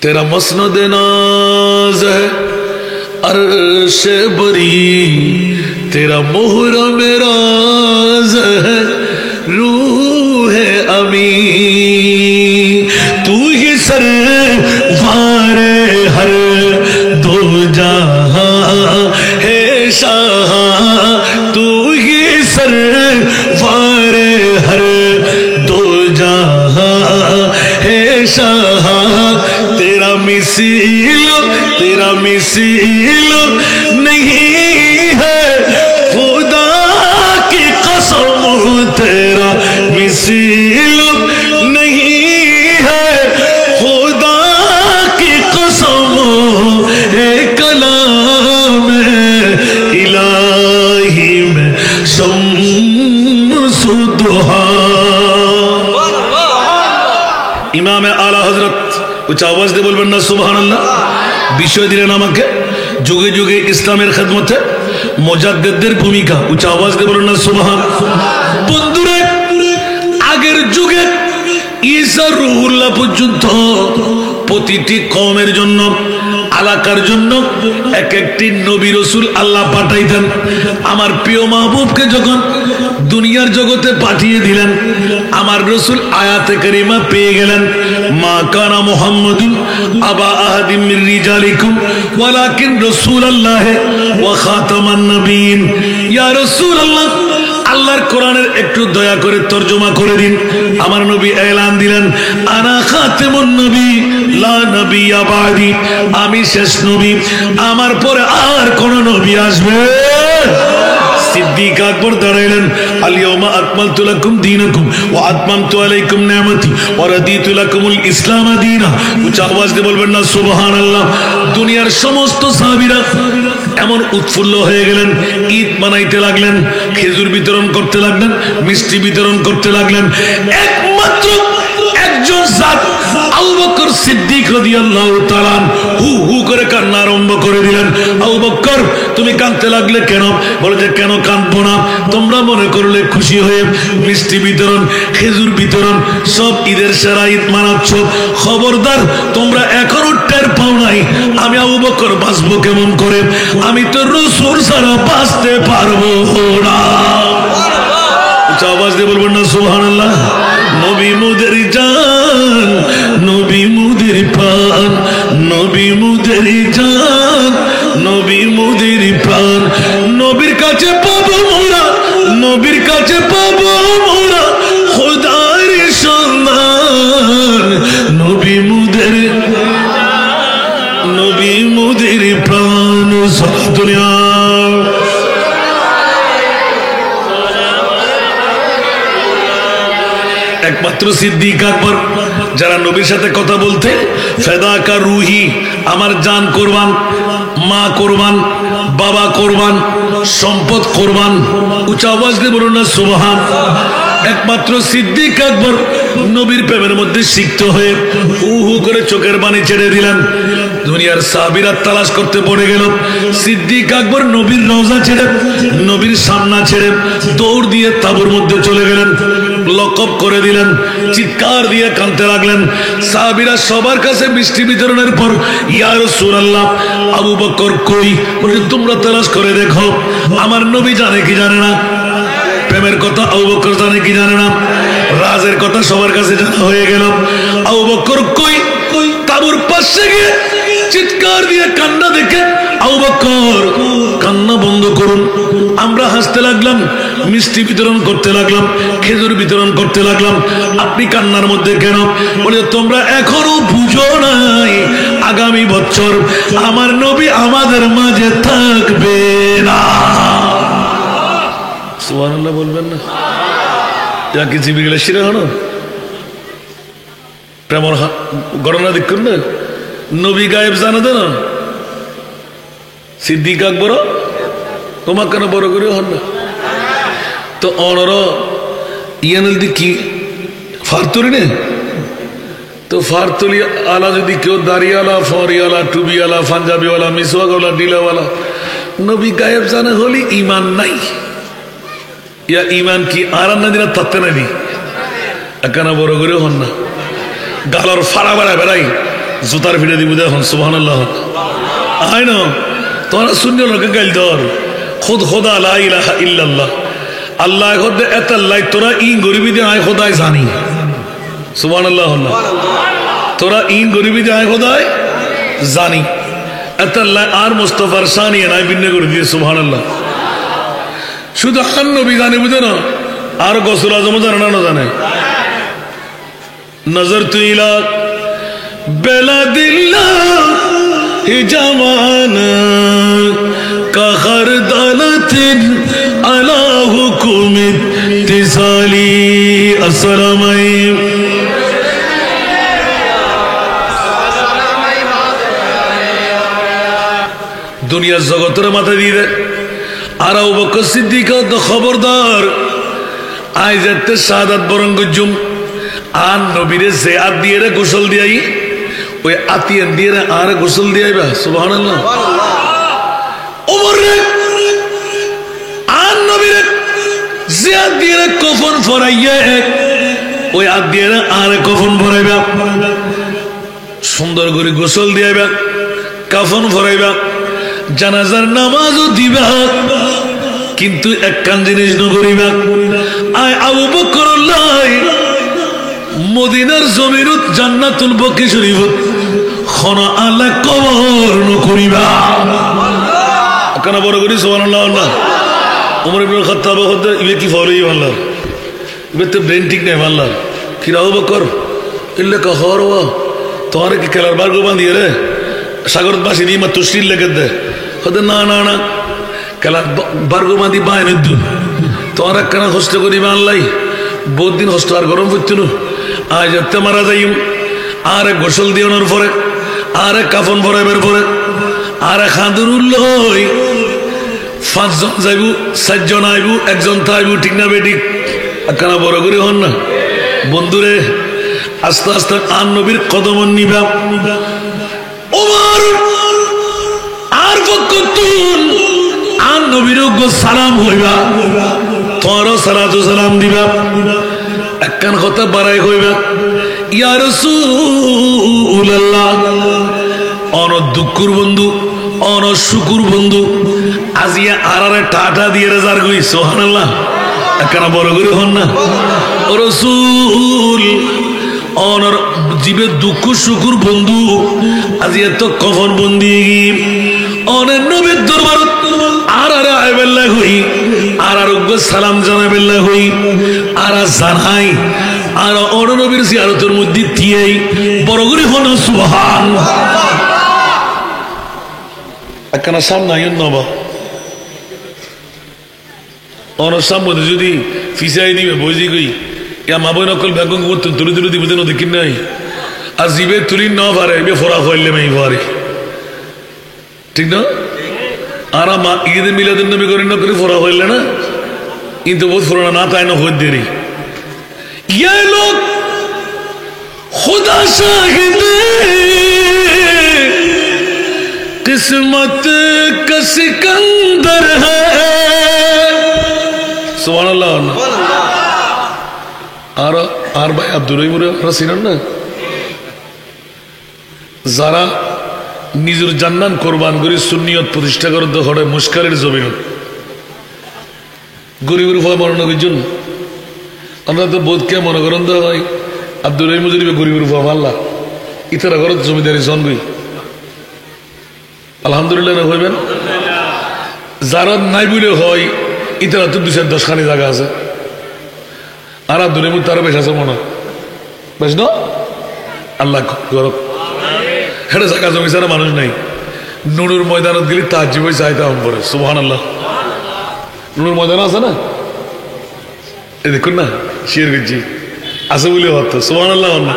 तेरा मसनद नाज है अर्श बरी, तेरा मुहर्रम राज है रूह अमी। तू ही सरवार हर दो जहां है शाह, तू ही सरवार हर दो जहां है शाह। तेरा मिसील नहीं है खुदा की कसम, तेरा मिसील नहीं है खुदा की कसम। है कलाम इलाही में शम्स दुहा। इमाम आला हजरत उच्च आवाज দিয়ে বলবেন না সুবহানাল্লাহ। বিষয় দিলেন আমাকে যুগে যুগে ইসলামের খেদমতে মুজাদ্দিদদের ভূমিকা। উচ্চ আওয়াজ দিয়ে বলবেন না সুবহানাল্লাহ। বন্ধুরা, আগের যুগে ঈসা রূহুল্লাহ পর্যন্ত প্রতিটি কওমের জন্য, এলাকার জন্য এক একটি নবী রাসূল আল্লাহ পাঠাইতেন। আমার প্রিয় মাহবুবকে যখন দুনিয়ার জগতে পাঠিয়ে দিলেন, আমার রাসূল আয়াতে কারিমা পেয়ে গেলেন, মা কানা মুহাম্মাদুন আবা আহাদিম মির রিজালিকুম ওয়ালাকিন রাসূলুল্লাহ ওয়া খাতামান নবিয়্যিন। ইয়া রাসূলুল্লাহ, আল্লাহর কোরআনের একটু দয়া করে তরজমা করে দিন। আমার নবী এলান দিলেন, আনা খাতিমুন নবী লা নবিয়্যা বাদি, আমি শেষ নবী, আমার পরে আর কোন নবী আসবে। সিদ্দিক আকবর দাঁড়াইলেন, আল-ইয়াওমা আকমালতু লাকুম দীনাকুম ওয়া আতমামতু আলাইকুম নি'মাতি ওয়া রাদিতু লাকুমুল ইসলাম দীনা। উচ্চ আওয়াজ দিয়ে বলবেন না সুবহানাল্লাহ। দুনিয়ার সমস্ত সাহাবীরা এমন উৎফুল্ল হয়ে গেলেন, ঈদ মানাইতে লাগলেন, খেজুর বিতরণ করতে লাগলেন, মিষ্টি বিতরণ করতে লাগলেন। একমাত্র একজন জাত আবু বকর সিদ্দিক রাদিয়াল্লাহু তাআলা হু হু করে কান্না আরম্ভ করে দিলেন। আবু বকর, তুমি কাঁদতে লাগলে কেন? বলে যে কেন কাঁদবো না, তোমরা মনে করলে খুশি হয়ে মিষ্টি বিতরণ, খেজুর বিতরণ সব ঈদের সেরা ঈদ মানাচ্ছ। খবরদার, তোমরা এখনো টের পাও নাই আমি আবু বকর বাঁচবো কেমন করে। আমি তো রাসূল ছাড়া বাঁচতে পারবো না। আওয়াজ দিয়ে বলবেন না সুবহানাল্লাহ। নবী মুদের জান, নবী মুদের প্রাণ, নবী মুদের জান, নবী মুদের প্রাণ। নবীর কাছে পাবো মোরা, নবীর কাছে পাবো মোরা খোদার সম্মান। নবী মুদের, নবী মুদের প্রাণ। দুনিয়া একমাত্র সিদ্দিক আকবর যারা নবীর সাথে কথা বলতে, ফেদাকা রুহি, আমার জান কোরবান, মা কোরবান, বাবা কোরবান, সম্পদ কোরবান। উচ্চ আওয়াজ দিয়ে বলুন না সুবহান। একমাত্র সিদ্দিক আকবর নবীর প্রেমের মধ্যে সিক্ত হয়ে হু হু করে চোখের পানি ছেড়ে দিলেন। দুনিয়ার সাহাবীরা তালাশ করতে পড়ে গেল। সিদ্দিক আকবর নবীর রওজা ছেড়ে, নবীর সামনা ছেড়ে দৌড় দিয়ে তাঁবুর মধ্যে চলে গেলেন, লকব করে দিলেন, চিৎকার দিয়ে কাঁদতে লাগলেন। সাহাবীরা সবার কাছে মিষ্টি বিতরণের পর, ইয়া রাসূলুল্লাহ, আবু বকর কই? বলে তোমরা তালাশ করে দেখো। আমার নবী জানে কি জানে না? প্রেমের কথা আবু বকর জানে কি জানে না? রাজের কথা সবার কাছে জানা হয়ে গেল। আবু বকর কই? তাঁবুর পাশে গিয়ে চিৎকার দিয়ে কান্না দেখে, আবু বকর কান্না বন্ধ করুন। আমরা হাসতে লাগলাম, মিষ্টি বিতরণ করতে লাগলাম, খেজুর বিতরণ করতে লাগলাম, আপনি কান্নার মধ্যে কেন? বলে তোমরা এখনো বুঝো নাই, আগামী বছর আমার নবী আমাদের মাঝে থাকবে না। সুবহানাল্লাহ বলবেন না? কি জিবিগুলো শিরে হন প্রেমর ঘটনা দেখুন না। নবী গায়েব জানা দেন সিদ্দিক আকবর তোমার কেন বড় করে হন না? তো অনর ইয়ানল দি কি ফারতুরি নে? তো ফারতুলি আলা যদি কেউ দাড়িওয়ালা, ফরিওয়ালা, টুবিওয়ালা, পাঞ্জাবিওয়ালা, মিসওয়াকওয়ালা, ডিলাওয়ালা, নবী গায়েব জানা হলি ইমান নাই। ইয়া ইমান কি আরান্না দিনা তাত্তে নাবি একানা বড় করে হন না। গালর ফাড়া বেড়া বেড়াই জুতার ফিরে দিব দেখুন সুবহানাল্লাহ আয় না তোরা শূন্য লোকে গাইল ধর খুদ খোদা লা ইলাহা ইল্লাল্লাহ আল্লাহ খোদ এত আল্লাহ তোরা ইন গরিবি দিয়ে আয় খোদাই জানি সুবহানাল্লাহ তোরা ইন গরিবি দিয়ে আয় খোদাই জানি এত আল্লাহ আর মুস্তাফার শানি নাই ভিন্ন করে দিয়ে সুবহানাল্লাহ শুধু আন নবী জানে বুঝে না আর গসুল আজম জানে না জানে নজর তুই ইলা বেলাদিল্লাহ জামানা কাহার দালাতিন আলা হুকুমিত তিসালি আসসালামু আলাইকুম দুনিয়ার জগতের মাথা দিয়ে আর আবু বকর সিদ্দিক খবরদার আজ এতে শাহাদাত বরং গজুম আর নবীরে যে আত দিয়ে রে গোসল দিয়াই ওই আতিয়ান দিয়ে আর গোসল দিয়াইবা সুবহানাল্লাহ ওমর রে আর নবীরে যে আত দিয়ে রে কফন ফরাইয়া ওই আত দিয়ে আর কফন ফরাইবা সুন্দর করে গোসল দিয়াইবা কাফন ফরাইবা জানাজার নামাজও দিবা কিন্তু একখান জিনিস নকরিবা আয় আবু বকর মদিনার জমিনত জান্নাতুল বকি শরীফত খন আল্লাহ কবর নকরিবা কেন বড় করি সুবহানাল্লাহ ওমর ইবনে খাত্তাব হতে ইবে কি ফলোই আল্লাহ ইবে তো ব্রেন ঠিক নাই আল্লাহ কি আবু বকর ইল্লা কহর ওয়া তোর কি খেলার বারগো বাঁধিয়ে রে সাগরত বাসি দিয়ে মা তুষ্টির লেগে দে হতে না না না খেলার বারগো বাঁধি বাইরে দু তোর একখানা কষ্ট করিবা আল্লাহ বহুত দিন কষ্ট আর গরম পড়ছিল আজ এতে মারা যাইম আর গোসল দিওনোর পরে আর কাফন ভরাইবার পরে আর খাঁদুরুল লই 5 জন যাইব 7 জন আইব একজন থাইব ঠিক না বেঠিক একখানা বড় করে হন না বন্ধুরে আস্তে আস্তে আর নবীর কদম নিবা ওমর আর বকতুন আর নবীর সালাম হইবা তোর সালাতু সালাম দিবা একখান কথা বাড়াই হইবা ইয়া রাসূলুল্লাহ অন দুঃখুর বন্ধু অন শুকুর বন্ধু আজিয়া আরারে টাটা দিয়ে রেজার গই সুবহানাল্লাহ একখানা বড় করে হন না ও রাসূল অনর জীবের দুঃখ শুকুর বন্ধু আজিয়া তো কফন বন্দি অনের নবীর দরবার আর আইবেল্লা হই আর সালাম জানাবেল্লা হই আর জানাই আর অন নবীর জিয়ারতের মধ্যে দিয়েই বড় করে হন সুবহানাল্লাহ একখানা সামনে আইন নবা অনর সামনে যদি ফিসাই দিবে বইজি গই ইয়া মা বই নকল ব্যাগ তুলি তুলি দিবে যেন দেখি নাই আর জিবে তুলি ন পারে এবে ফোরা হইলে মেয়ে পারে ঠিক না আর মা ঈদে মিলাদুন নবী করি না করে ফোরা হইলে না কিন্তু বহুত ফোরা না তাই না হইতে দেরি ये लोग खुदा शाहिद किस्मत का सिकंदर है सुभान अल्लाह আর ভাই আব্দুল রহিমুরে চিনেন না যারা নিজের জান্নান কোরবান করে সুন্নিয়ত প্রতিষ্ঠা করতে হরে মুশকালের জমিনত গরিবের ফল বর্ণনা করছেন আমরা তো বোধকে মনে করেন তো ভাই আব্দুল রহিম জরিবে গরিবের ফল আল্লাহ ইতারা ঘর জমিদারি জন্মই আলহামদুলিল্লাহ না হইবেন যারা নাই বলে হয় ইতারা তো 210 খানি জায়গা আছে আর আব্দুল রহিম তারও বেশ আছে মনে বেশ না আল্লাহ গরব হেঁটে জায়গা জমি ছাড়া মানুষ নাই নুনুর ময়দানত গেলে তার জীবন চাইতে হম পরে সুবহানাল্লাহ নুনুর ময়দান আছে না এই দেখুন না শেয়ার করছি আছে বলে হতো সুবহানাল্লাহ না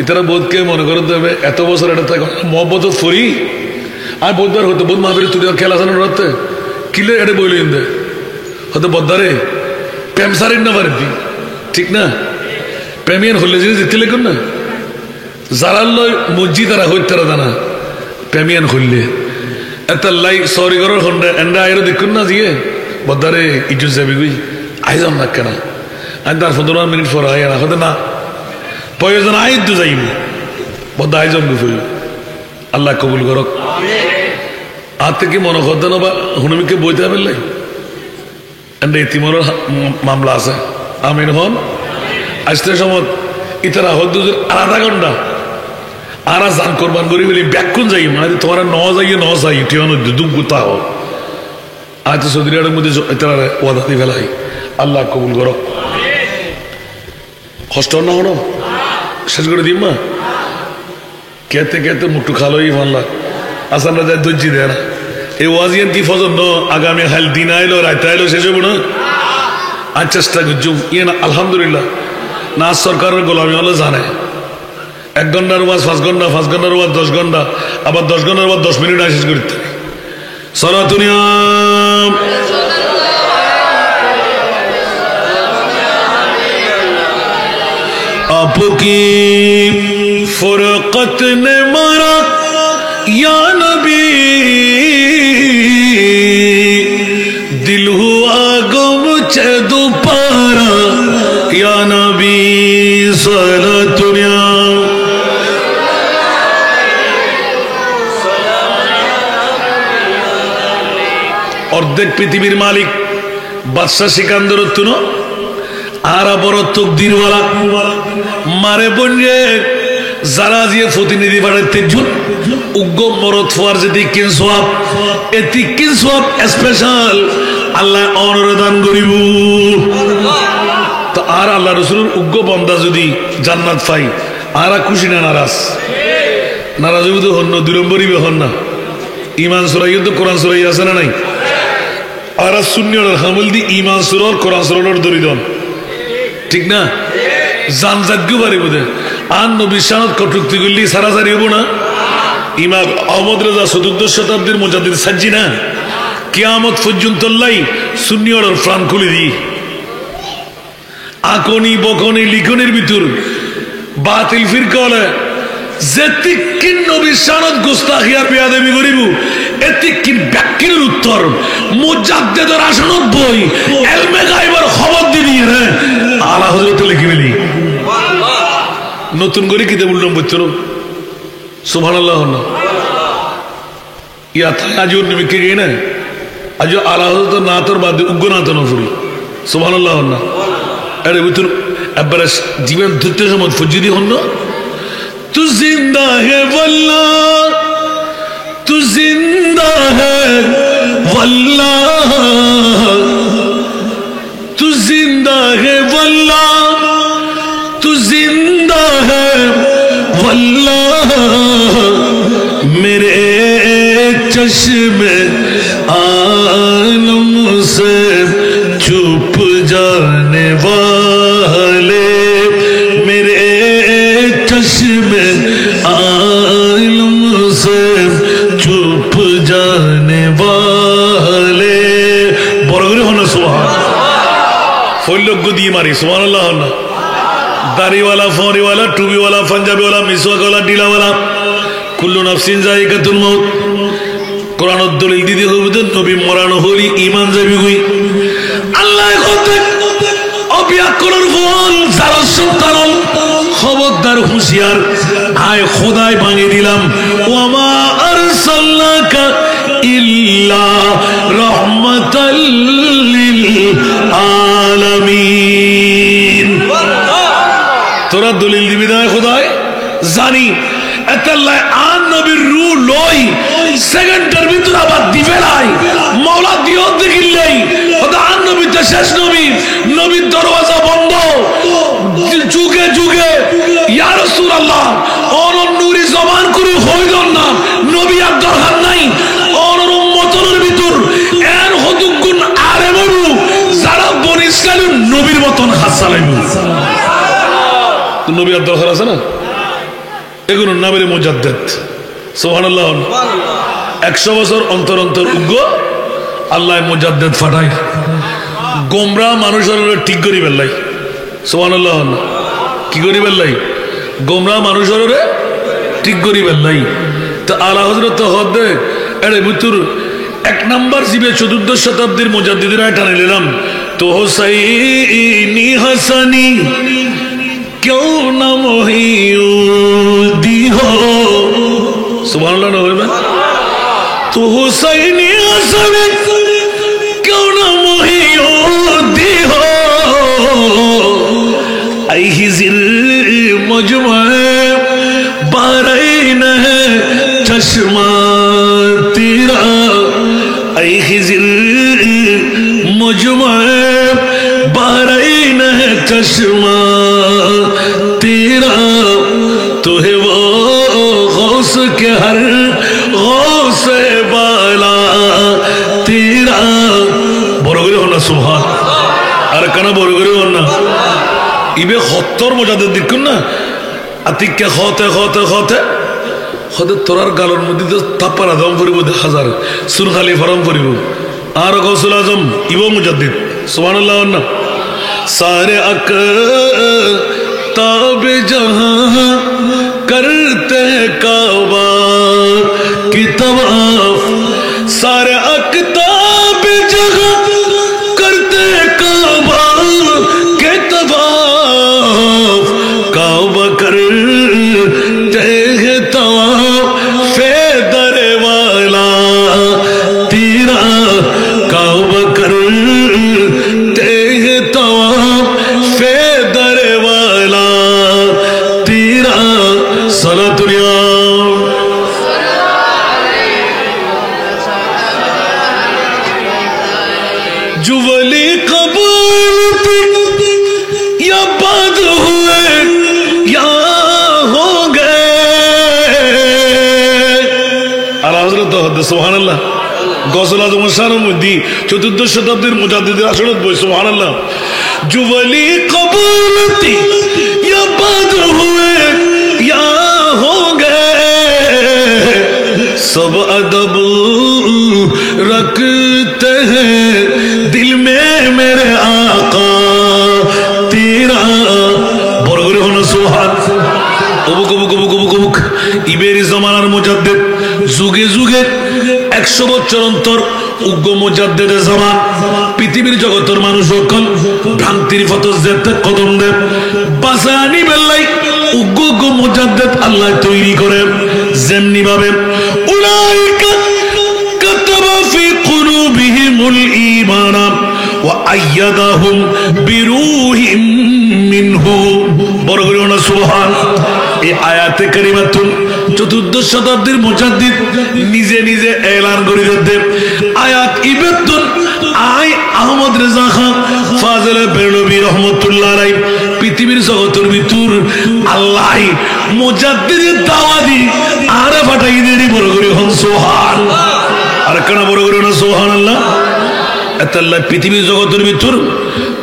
ইতারা বোধকে মনে করতে হবে এত বছর এটা থাকে মহব্বত ফরি আর বোধবার হতো বোধ মাহবীর তুই খেলা আছে না রাতে কিলে এটা বইল ইন্দে হতো বদ্দারে প্রেম সারিন না পারবি ঠিক না প্রেমিয়ান হলে জিনিস দিতে লেখুন না যারা লয় মসজিদ তারা হইতে তারা জানা প্রেমিয়ান হইলে এত লাই সরি করার হন্ডা এন্ডা আইরো দেখুন না দিয়ে বদ্দারে ইজু যাবি গুই আইজাম না কেনা আমি তার 15 মিনিট পর আয় না হতে না প্রয়োজন আইদু যাইব বদাই জন্ম ফেল আল্লাহ কবুল করক আর থেকে মনে করতেন বা হুনমিকে বইতে হবে ইতিমর মামলা আছে আমিন হন আসতে সময় ইতারা হদ্দুজের আধা ঘন্টা আর জান কোরবান করি বলি ব্যাকুন যাই মানে তোমার যাইয়ে যাই টিয়ন দুঃখ তাহ আজ সৌদি আরবের মধ্যে তারা ওয়াদা দিয়ে ফেলাই আল্লাহ কবুল করো কষ্ট না হনো শেষ করে দিম মা কেতে কেতে মুটু খালোই মানলা আসান রাজা ধৈর্য দেয় না এই ওয়াজিয়ান কি ফজর ন আগামী হাল দিন আইলো রাত আইলো শেষ হবো না আর চেষ্টা করছুম ইয়ে না আলহামদুলিল্লাহ না সরকারের গোলামি হলে জানে 1 ঘন্টার ওয়াজ 5 ঘন্টা 5 ঘন্টার ওয়াজ 10 ঘন্টা আবার 10 ঘন্টার ওয়াজ 10 মিনিট শেষ করতে সালাতুনিয়া आपकी फुरकत ने मारा या नबी दिल हुआ गुम चे दोबारा या नबी सलातुनिया অর্ধেক পৃথিবীর মালিক বাদশা সিকান্দর তুনো আরা বড় তকদিরওয়ালা মারে বনরে যারা যে প্রতিনিধি বাড়াইতে জুন উগ্র মরদ ফুয়ার যদি কিনসওয়াব এতি কিনসওয়াব স্পেশাল আল্লাহ অনরে দান করিব তো আর আল্লাহ রাসূলের উগ্র বান্দা যদি জান্নাত পাই আরা খুশি না নারাজ নারাজ হইব তো হন্য দুরম্বরিবে হন না ঈমান সূরা তো কোরআন সূরা আছে না নাই আর সুন্নিয়র হামল দি ঈমান সূরা কোরআন সূরার দরিদন ঠিক না জান জাগ্য পারে বোধে আর নবীর শানত কটুক্তি করলি সারাসারি হবো না ইমাম আহমদ রাজা 14 শতাব্দীর মুজাদ্দিদ সাজ্জি না কিয়ামত পর্যন্ত লাই সুন্নি ওর প্রাণ খুলে দি আকনি বকনি লিখনের ভিতর বাতিল ফিরকা হলে যেতিকিন নবীর শানত গোস্তাখি আর বেয়াদবি করিব এতিকিন ব্যাকিনের উত্তর মুজাদ্দিদের আসনত বই ইলমে গায়বের খবর দিয়ে রে আলা হযরত লিখি বলি নতুন করে কিতাব উল্লেখ করছো সুবহানাল্লাহ না ইয়া তাই আজ নিমিকে গই না আজ আলা হযরত না তোর বাদ উগ্র না তো নফরি সুবহানাল্লাহ না আরে ভিতর একবার জীবন ধরতে সময় ফজিদি হন না तू जिंदा है वल्लाह तू जिंदा है वल्लाह तू जिंदा है वल्लाह तू जिंदा है वल्लाह मेरे चश्मे आलम से छुप जाने वाले मेरे चश्मे आलम से छुप जाने वाले बड़ করে হন সুবহান ফলক দিয়ে মারি সুবহানাল্লাহ না দাড়িওয়ালা ফরিওয়ালা টুবিওয়ালা পাঞ্জাবিওয়ালা মিসওয়াকওয়ালা ডিলাওয়ালা কুল্লু নাফসিন যায়িকাতুল মউত কোরআনের দলিল দিতে হবে তো নবী মরানো হলি ঈমান যাবি কই আল্লাহ কত অবিয়াকরণ ফল যারা সন্তান খবরদার হুঁশিয়ার আয় খোদাই ভাঙিয়ে দিলাম ওয়ামা আরসালনাকা ইল্লা রাহমাতাল লিল আলামিন তোরা দলিল দিবি না খোদাই জানি এতাল্লাহ আন নবীর রূহ লই সেকেন্ডের ভিতর আবার দিবে নাই মাওলা দিও দেখিলাই খোদা আন নবী তো শেষ নবী নবীর দরওয়াজা বন্ধ যুগে যুগে ইয়া রাসূলুল্লাহ অনর নূরি জবান করে হইল না নবী আর দরকার নাই অনর উম্মতের ভিতর এর হদুগুন আলেমরু যারা বনি ইসরাইল নবীর মতন হাসালাইব তো নবী আর দরকার আছে না এগুলো নামের মুজাদ্দিদ সুবহানাল্লাহ 100 বছর অন্তর অন্তর উগ্র আল্লাহ মুজাদ্দিদ ফাটাই গোমরা মানুষের ঠিক করি বেলাই সুবহানাল্লাহ কি করি বেলাই গোমরা মানুষের ঠিক করি বেলাই তো আলা হযরত হদে এর ভিতর 1 নাম্বার জিবে 14 শতাব্দীর মুজাদ্দিদরা টানে নিলাম তো হুসাইনি হাসানি क्यों न मोहिउद्दी हो सुभान अल्लाह ना होइबे तो हुसैनी हसन क्यों न मोहिउद्दी हो आई हिजिर मजमा बारैन है चश्मा तेरा आई हिजिर मजमा बारैन है चश्मा तेरा तो है वो गौस के हर गौस बाला तेरा बरगरे होना सुभान আর কানা বড় করে না ইবে 70 মজাদের দেখুন না আতিককে খতে খতে খতে খতে তোরার গালর মধ্যে তো তাপার আদম পরিব হাজার সুরখালি ফরম পরিব আর গৌসুল আজম ইবো মুজাদ্দিদ সুবহানাল্লাহ না सारे अकताब जहां करते काबा की तवाफ सारे अकताब जहां करते काबा के तवाफ काबा करते हैं तवाफ फेदर वाला तेरा काबा करते हैं तवाफ फेदर वाला तेरा सलातुलिया जुवली कबूल या बाद हुए या हो गए आला हजरत सुबहानाल्लाह गौसुल आजम शारमुद्दी 14 শতাব্দীর মুজাদ্দিদের আসরত বই সুবহানাল্লাহ जुवली कबूल थी या बाद हुए या हो गए सब अदब रखते हैं दिल में मेरे आका तेरा बरगरे होना सुभान अबुक अबुक अबुक अबुक अबुक इबेरी जमानार मुजाद्दिद जुगे जुगे 100 বছর অন্তর উগ্র মুজাদ্দিদের জামান পৃথিবীর জগতের মানুষ সকল ভ্রান্তির ফতোজেতে কদম দেব বাসানি বেলাই উগ্র মুজাদ্দিদ আল্লাহ তৈরি করে যেমনি ভাবে উলাইকা কাতাবা ফি কুলুবিহিমুল ঈমান ওয়া আইয়াদাহুম বিরূহিম মিনহু বড় করে না সুবহান এই আয়াতে কারিমাতুন 14 শতাব্দীর মুজাদ্দিদ নিজে নিজে এলান করে দেন আয়াত ইবাদতুন আই আহমদ রেজা খান ফাজল বেরলভী রহমাতুল্লাহ আলাইহি পৃথিবীর জগতের ভিতর আল্লাহ মুজাদ্দিদের দাওয়াতি আরে ফাটাই দেরি বড় করে হন সুবহান আর কেন বড় করে না সুবহানাল্লাহ আল্লাহ পৃথিবীর জগতের ভিতর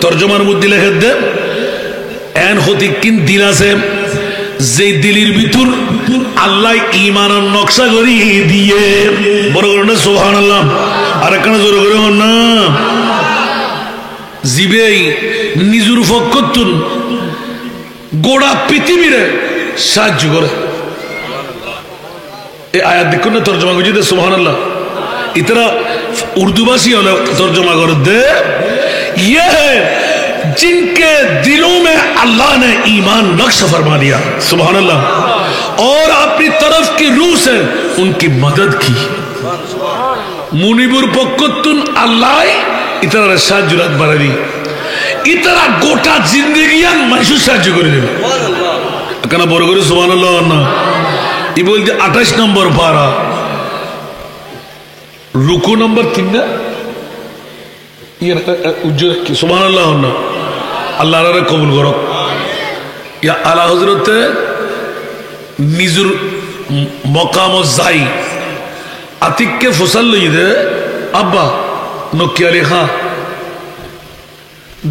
তরজমার মধ্যে লিখে দে এন হতিকিন দিল আছে যে দিলের ভিতর আল্লাহ ঈমানের নকশা করি দিয়ে বড় করে না সুবহানাল্লাহ আর কেন জোর করে না জিবেই নিজুর ফকতুন গোড়া পৃথিবীরে সাহায্য করে এই আয়াত দেখুন না তরজমা করে দে সুবহানাল্লাহ ইতরা উর্দু ভাষী হলে তরজমা করে দে ये जिनके दिलों में अल्लाह ने ईमान नक्श फरमा दिया सुभान अल्लाह और अपनी तरफ की रूह से उनकी मदद की मुनिबुर पक्कतुन अल्लाह इतना साजुरात बढ़ा दी इतना गोटा जिंदगियां महसूस साजु कर दे कहना बड़ करे सुभान अल्लाह ना ये बोलते 28 नंबर पारा रुकू नंबर 3 ना ये उज्जर की सुभान अल्लाह ना अल्लाह रे कबूल करो या आला हजरत निजुर मकाम जाई आतिक के फसल लई दे अब्बा नोकिया लिखा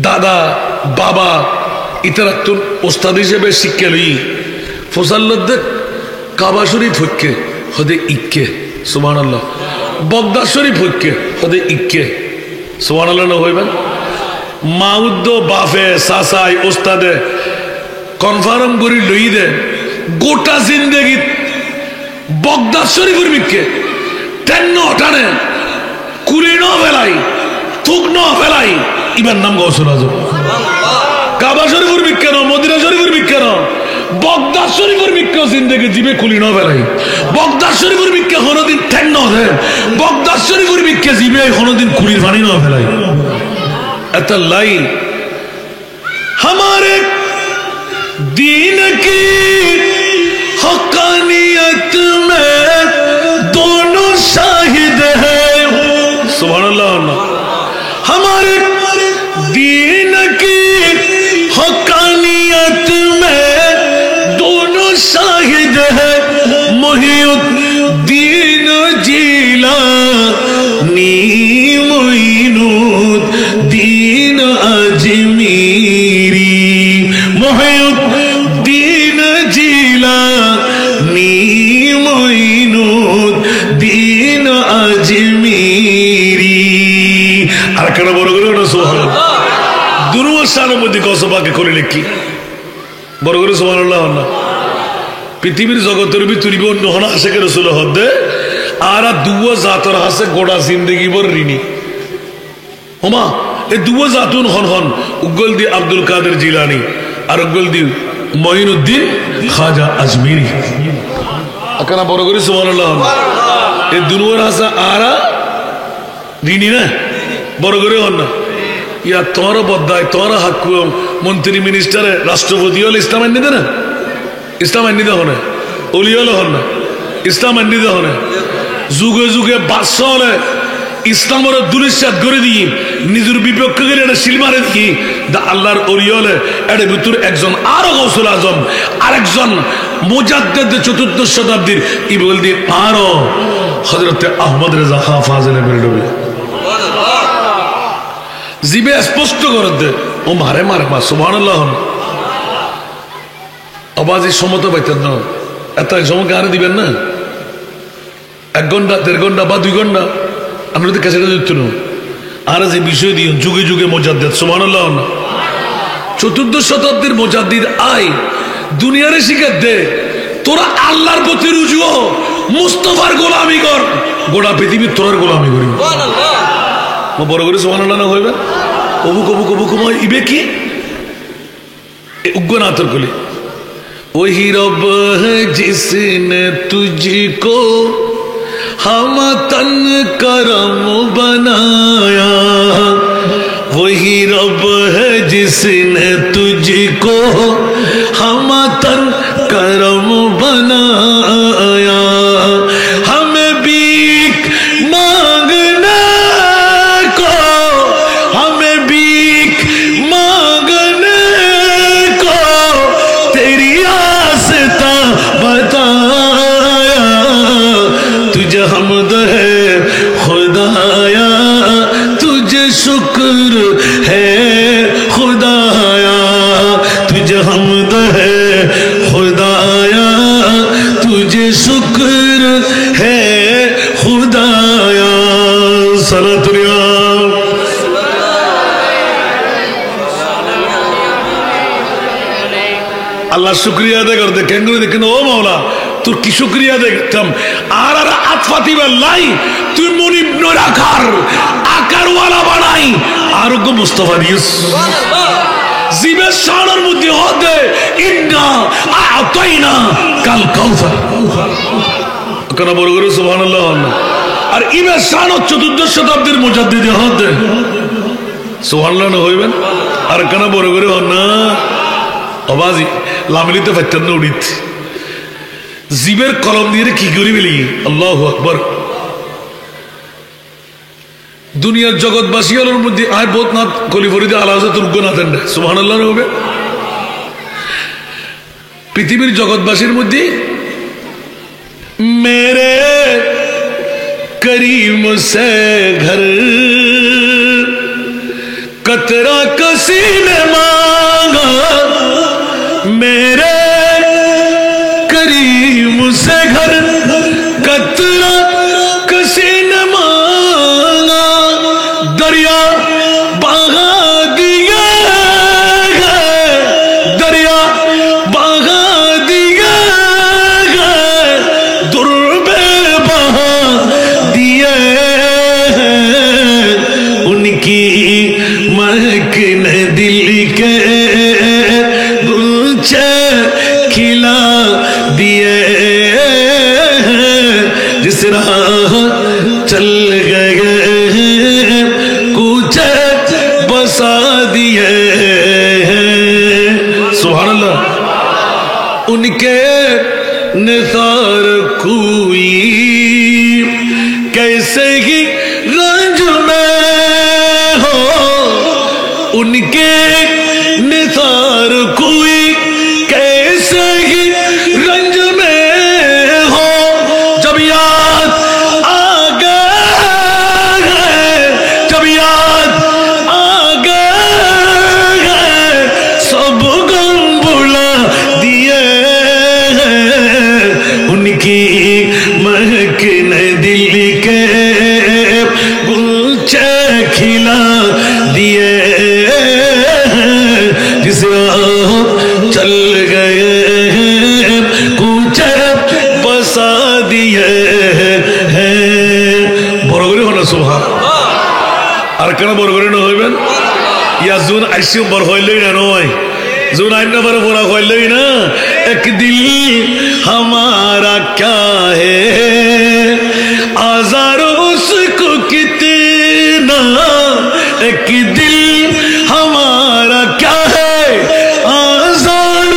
दादा बाबा इतर तुम उस्ताद हिसेबे शिक्षा लई फसल लद्दे काबा शरीफ हक्के हदे इक्के सुभान अल्लाह बगदाद शरीफ हक्के हदे इक्के सुभान अल्लाह ना होइबेन माउद्दो बाफे सासाई उस्तादे कन्फार्म करी लई दे गोटा जिंदगी बगदाद शरीफेर मिक्के तेन्नो हटाने कुली न फेलाई थुक न फेलाई इबार नाम गौसुल आजम কাবা শরীফের বিজ্ঞান মদিনা শরীফের বিজ্ঞান বগদাদ শরীফের বিজ্ঞান জিন্দগি জীবে খুলি না বেলাই বগদাদ শরীফের বিজ্ঞান কোনোদিন ঠ্যাং না দেয় বগদাদ শরীফের বিজ্ঞান জীবে কোনোদিন খুলির পানি না ফেলাই এত লাইন हमारे दीन की हक़ानियत में दोनों शाहिद हैं सुभान अल्लाह हमारे दीन की हक़ानियत में दोनों शाहिद हैं मुहिउद्दीन जीलानी मुइनुद्दीन अजमीरी मुहिउद्दीन जीलानी मुइनुद्दीन अजमीरी আর কেন বড় করে না সুবহানাল্লাহ দুরুসানের মধ্যে কসবাকে করে লিখি বড় করে সুবহানাল্লাহ না পৃথিবীর জগতের ভিতরে অন্য হনা আছে কে রাসূল হদে আর দুয়া জাতর আছে গোড়া জিন্দেগি ভর ঋণী ওমা এই দুয়া জাতুন হন হন উগল দি আব্দুল কাদের জিলানী আর উগল দি মঈনুদ্দিন খাজা আজমিরি আকানা বড় করে সুবহানাল্লাহ এই দুনুয়ার আছে আরা ঋণী না বড় করে হন না ইয়া তোর বদায় তোর হাক্কু মন্ত্রী মিনিস্টারে রাষ্ট্রপতি হল ইসলাম আইনি দে না ইসলাম আইনি দে হনে অলি হল হন না ইসলাম আইনি দে হনে যুগে যুগে বাদশাহ হলে ইসলামের দুলিশাত করে দিয়ে নিজের বিপক্ষে গেলে এটা শিল মারে দিয়ে দা আল্লাহর অলি হলে এর ভিতর একজন আরো গৌসুল আজম আরেকজন মুজাদ্দিদ চতুর্থ শতাব্দীর ইবল দিয়ে আরো হযরত আহমদ রেজা খান ফাজিলে বেরডবি জিবে স্পষ্ট করে দে ও মারে মারে মা সুবহানাল্লাহ আওয়াজে সমতা পাইতেন না এত সময় আরে দিবেন না 1 ঘন্টা 1.5 ঘন্টা বা 2 ঘন্টা আমরা তো কাছে দিত না আর যে বিষয় দিয়ে যুগে যুগে মুজাদ্দিদ সুবহানাল্লাহ চতুর্থ শতাব্দীর মুজাদ্দিদ আয় দুনিয়ারে শিখাত দে তোরা আল্লাহর প্রতি রুজু হ মুস্তাফার গোলামি কর গোটা পৃথিবী তোর গোলামি করি সুবহানাল্লাহ বড় করে সুবহানাল্লাহ না হইবে কবু কবু কবু কবু ইবে কি উগ্র নাতর কলি वही रब है जिसने तुझको हम तन करम बनाया वही रब है जिसने तुझको हम तन करम बनाया हमें भीख मांगने को हमें भीख मांगने को तेरी आस्था बताया तुझे हमद है खुदाया तुझे शुक्र है खुदाया तुझे हमद है खुदाया तुझे शुक्र है खुदाया सलातुल्लाह अल्लाह शुक्रिया अदा कर दे केंद्र देखें ओ मौला তোর কি শুকরিয়া দেখতাম আর আর আতফাতি লাই তুই মুনিব নরাকার আকারওয়ালা বানাই আরোগ্য মুস্তাফা দিস সুবহানাল্লাহ জিবে শানের মধ্যে হদে ইন্না আতাইনা কাল কাউসার কোন বড় করে সুবহানাল্লাহ আর ইবে শান চতুর্থ শতাব্দীর মুজাদ্দিদে হদে সুবহানাল্লাহ না হইবেন আর কোন বড় করে হন না আওয়াজি লামিলিতে ফাইতেন না উড়িত জিবের কলম দিয়ে কি করি বলি আল্লাহু আকবার দুনিয়ার জগৎবাসী হলোর মধ্যে আয় বহুত না কলিফরিদে আলাদা তুর্গ না দেন সুবহানাল্লাহ হবে পৃথিবীর জগৎবাসীর মধ্যে মেরে করিম সে ঘর कतरा कसी ने मांगा मेरे करीम से घर कतरा कसी ने मांगा दरिया बहा दिया दरिया बहा दिया दुर्बे बहा दिए उनकी महक ने दिल के चल गए कूचे बसा दिए। सुभान अल्लाह। उनके निसार कोई कैसे ही रंज में हो, उनके निसार कोई कैसे ही रंज में हो। जब याद आ गए, जब याद आ गए, सब गम भुला दिए। उनकी महक ने दिल के गुलचे खिला दिए। जिस राह चल गए कूचे बसा दिए हैं। बड़ করে হলো সুবহান। আর কেন বড় করে না হইবেন? ইয়া জুন আইসিও বড় হইলই না নয়, জুন আইনা বড় বড় হইলই না। এক দিল हमारा क्या है, आज़ार उसको कितना। एक दिल हमारा क्या है, आज़ार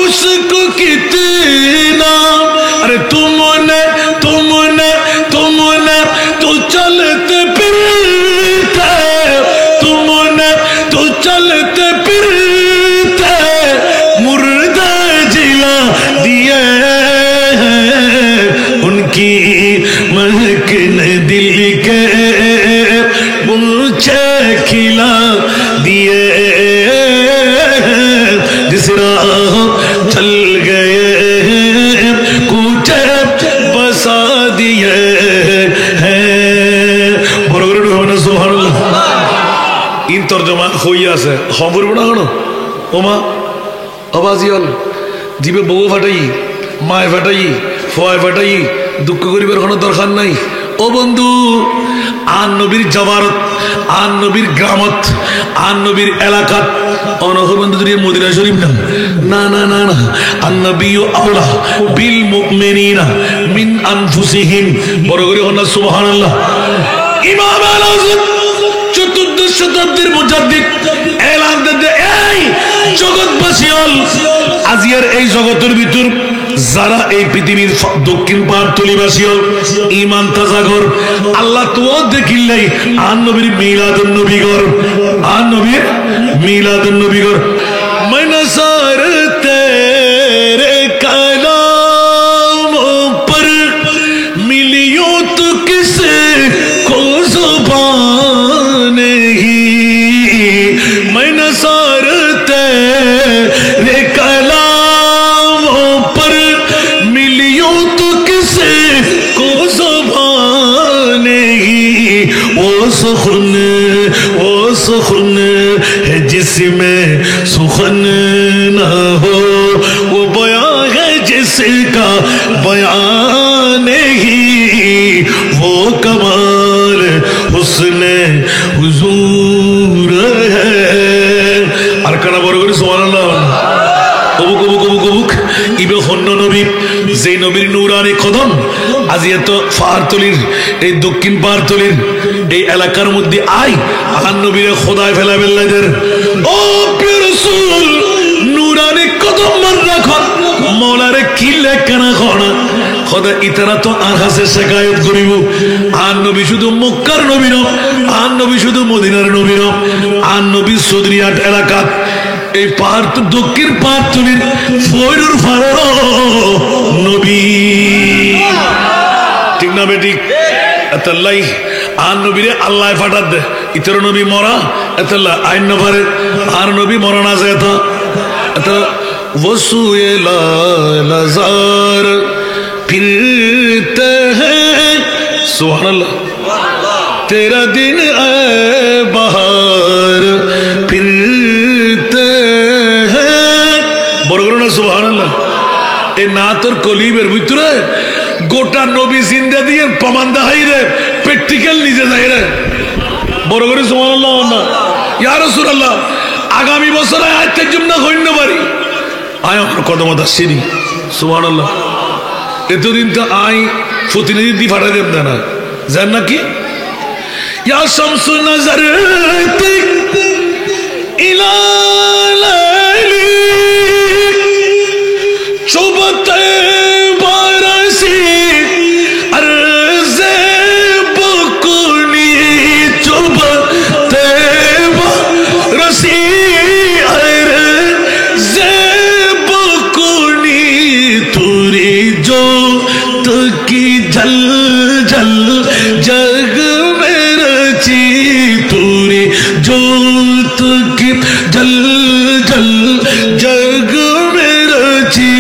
उसको कितना। अरे तुमने तुमने तुमने तो चलते फिरते, तुमने तो चलते फिरते मुर्दा जिला दिए। उनकी महक ने दिल के गुलचे खिला दिए। जिस राह चल गए कूचे बसा दिए हैं। বড় করে হবে না সুবহানাল্লাহ। ইন তরজমা হই আছে খবর বড় হলো ওমা আবাজিয়াল জিবে বউ ফাটাই, মায় ফাটাই, ফয় ফাটাই, দুঃখ করিবার কোনো দরকার নাই। ও বন্ধু, আন নবীর জাবারত, আন নবীর গ্রামত, আন নবীর এলাকাত অনহবন্ধু যদি মদিনা শরীফ না, না না না না, আন নবিয়্যু আওলা বিল মুমিনিনা মিন আনফুসিহিম। বড় করে হন সুবহানাল্লাহ। ইমাম আল হযরত চতুর্দশ শতাব্দীর মুজাদ্দিদ এলান দেন, এই জগৎবাসী হল আজিয়ার এই জগতের ভিতর যারা এই পৃথিবীর দক্ষিণ পাহাড়তলিবাসী হল ইমান তাজাগর আল্লাহ তো দেখিলাই আন নবীর মিলাদুন নবীগর, আন নবীর মিলাদুন নবীগর। মনসার তেরে কালাম পর মিলিयो तो किसे को ज़ुबान ही। मनसार तेरे कलाम पर मिलियो तो किसे को ज़ुबान ही। वो सुखन है जिसमें सुखन ना हो, वो बयां है जिसका बयान नहीं। वो कमाल हुस्ने हुजूर है। আর কারা বড় করে সুবহানাল্লাহ। কবুক কবুক কবুক কবুক ইবে হন্য নবী, যেই নবীর নূরানি কদম আজ এত পাহাড়তলির এই দক্ষিণ পাহাড়তলির এই এলাকার মধ্যে আই আহান নবীরে খোদায় ফেলা বেল্লাদের। ও প্রিয় রাসূল নূরানি কদম মান রাখন মৌলারে কি লেখানা খনা খোদা ইতারা তো আর কাছে শিকায়ত করিব। আর নবী শুধু মক্কার নবী ন, আর নবী শুধু মদিনার নবী ন, আর নবী সদরিয়াট এলাকাত এই পাহাড় তো দক্ষিণ পাহাড়তলির ফয়রুর ফারো নবী। ঠিক না বেঠিক? এতাল্লাই আর নবীরে আল্লাহ ফাটাত দে, ইতর নবী মরা এতাল্লা আইন না পারে, আর নবী মরা না যায় তা এতা वसूए लाज़ार फिरते हैं। सुभान अल्लाह। तेरा दिन आए बहार फिरते हैं। বড় করে না সুবহান আল্লাহ। এ না তোর কলিবের ভিতরে গোটা নবী জিন্দা দিয়ে প্রমাণ দেখাই রে, প্র্যাকটিক্যাল নিজে যাই রে। বড় করে সুবহান আল্লাহ না। ইয়া রাসূলুল্লাহ আগামী বছর আয়াতের জন্য হইন্য পারি আয় আমার কদমত আসছিনি। সুবহানাল্লাহ। এতদিন তো আই প্রতিনিধি দিয়ে ফাটাই দেব না, যার নাকি ইয়া শামসু নাজরতি ইলা লাইলি চুবতে বারসি আরজে বকুনি চুবতে বারসি আরজে বকুনি তুরি जो की जल जल जग में रची तूरी जोत की जल जल जग में रची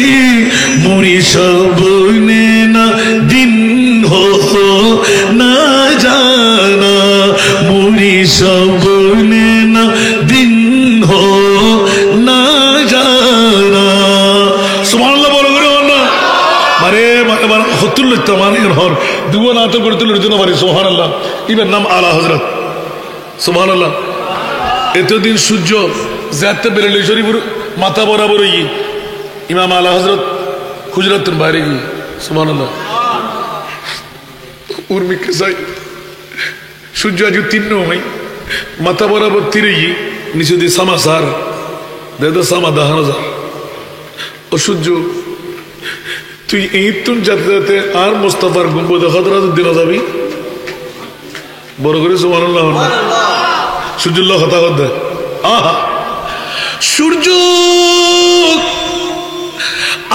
मुरी सबने ना दिन हो ना जाना मुरी सबने ना दिन हो ना जाना सुभान अल्लाह बोलो मारे मारे हत्तुल लगता मारे और दुआ ना तो करते लड़ते ना मारे सुभान अल्लाह इबन नाम आला हजरत सुभान अल्लाह इतने दिन सूर्य ज़्यादा बेरले शरीफुर माता बराबर ही इमाम आला हजरत हुजरत बाहर की सुभान अल्लाह उर्मी के साथ सूर्य आज तीन नो में माता बराबर तीरे ही नीचे दे समासार दे दो सामा दहन हजार और सूर्य তুই এইতুন যেতে যেতে আর মুস্তাফার গুম্বদে খদরাত দিনা যাবি বড় করে সুবহানাল্লাহ সূর্যুল্লাহ কথা কথা আহা সূর্য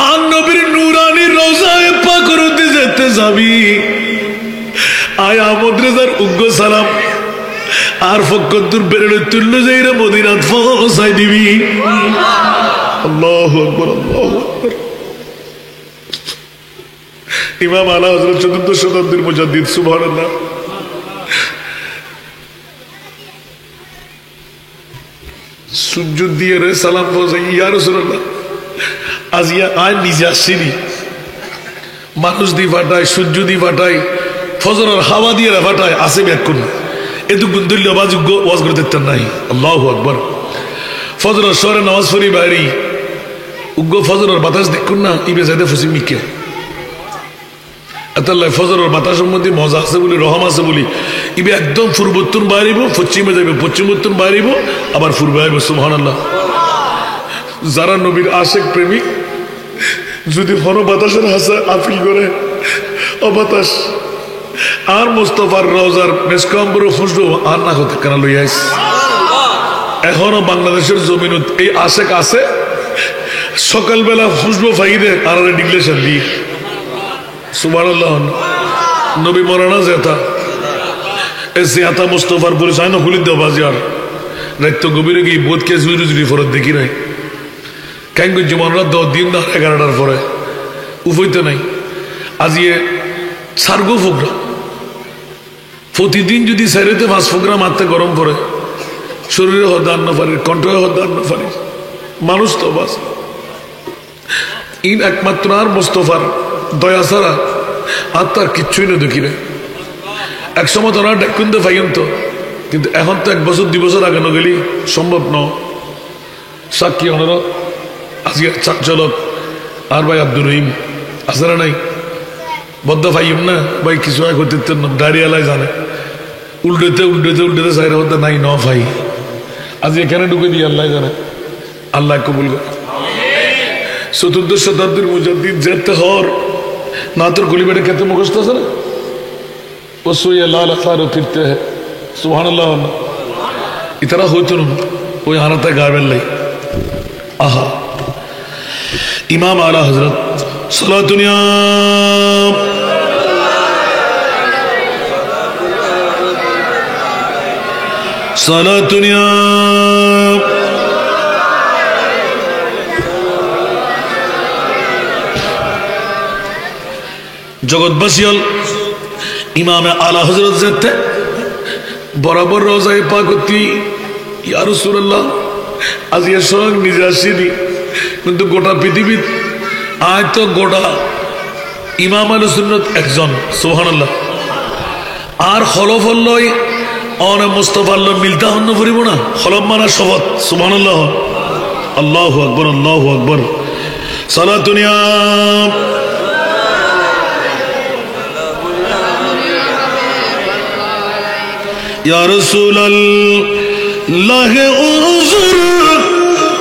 আর নবীর নূরানি রওজায়ে পাক রতে যেতে যাবি আয় আমদ্রেজার উগ্র সালাম আর ফকদ্দুর বেরলে তুল্লে যাইরা মদিনাত পৌঁছাই দিবি আল্লাহু আকবার আল্লাহু আকবার इमाम आला हजरत चतुर्थ शताब्दीर मुजाद्दिद सुबहानाल्लाह सुजुद दिए रे सलाम पहुंचाई या रसूलुल्लाह आज या आय নিজে আসিনি মানুষ দি ফাটায় সূর্য দি ফাটায় ফজরের হাওয়া দিয়ে ফাটায় আসে ব্যাকুন এত গুন্দুল্য বাজুগ ওয়াজ করে দিতেন নাই আল্লাহু আকবার ফজরের শহরে নামাজ পড়ি বাইরে উগ্র ফজরের বাতাস দেখুন না ইবে যাইতে ফুসি মিকে আল্লাহ ফজরের বাতাসের মধ্যে মজা আছে বলি রহম আছে বলি ইবে একদম পূর্বোত্তর বাইরিব পশ্চিমে যাবে পশ্চিমোত্তর বাইরিব আবার পূর্বে আসবে সুবহানাল্লাহ যারা নবীর আশেক প্রেমিক যদি ফনো বাতাসের হাসা আপিল করে ও বাতাস আর মুস্তাফার রওজার মেসকাম্বর খুশবু আর না হতে কেন লই আইস এখনো বাংলাদেশের জমিনত এই আশেক আছে সকালবেলা খুশবু ফাইদে আর ডিক্লেশন দি সুবহানাল্লাহ নবী মরানা যেতা এই জিয়াতা মুস্তাফার পরিচয় না খুলি দেওয়া বাজার রাত গভীরে গিয়ে বোধকে জুড়ি জুড়ি ফরত দেখি নাই কেন জুমানরা 10 দিন না 11টার পরে উপাইতে নাই আজিয়ে সার্গো প্রোগ্রাম প্রতিদিন যদি সাইরেতে 5 প্রোগ্রাম আত্মে গরম পড়ে শরীরে হদান না পারে কণ্ঠে হদান না পারে মানুষ তো বাস ইন একমাত্র আর মুস্তাফার দয়া ছাড়া আর তার কিচ্ছুই না দেখি না এক সময় তোরা ডেকুন্দে পাইন তো কিন্তু এখন তো 1 বছর 2 বছর আগে না গেলি সম্ভব ন সাক্ষী ওনারা আজকে চাকচলক আর ভাই আব্দুর রহিম আসলে নাই বদ্ধ পাইম না ভাই কিছু এক হতে দাঁড়িয়ে জানে উল্টেতে উল্টেতে উল্টেতে সাইরা হতে নাই ন ভাই আজ এখানে ঢুকে দিয়ে আল্লাহ জানে আল্লাহ কবুল করে চতুর্থ শতাব্দীর মুজাদ্দিদ যেতে হর না তোর গলি বেড়ে খেতে মুখস্থ আছে না ও সোয়া লাল আখার ফিরতে হ্যাঁ সুবহানাল্লাহ ইতারা হইতো না ওই হানাতে গাবেন লাই আহা ইমাম আলা হযরত সালাতুনিয়া সালাতুনিয়া জগৎবাসী হল ইমামে আলা হযরত যেতে বরাবর রোজায় পাকতি ইয়া রাসূলুল্লাহ আজ এর সঙ্গে নিজে আসিনি কিন্তু গোটা পৃথিবী আজ তো গোটা ইমাম আহলে সুন্নাত একজন সুবহানাল্লাহ আর খলফ হল্লই অনে মুস্তাফা আল্লাহ মিলতা হন্ন পড়িব না খলফ মানা শপথ সুবহানাল্লাহ আল্লাহু আকবার আল্লাহু আকবার সালাতুনিয়া या रसूल अल्लाह उज़ुर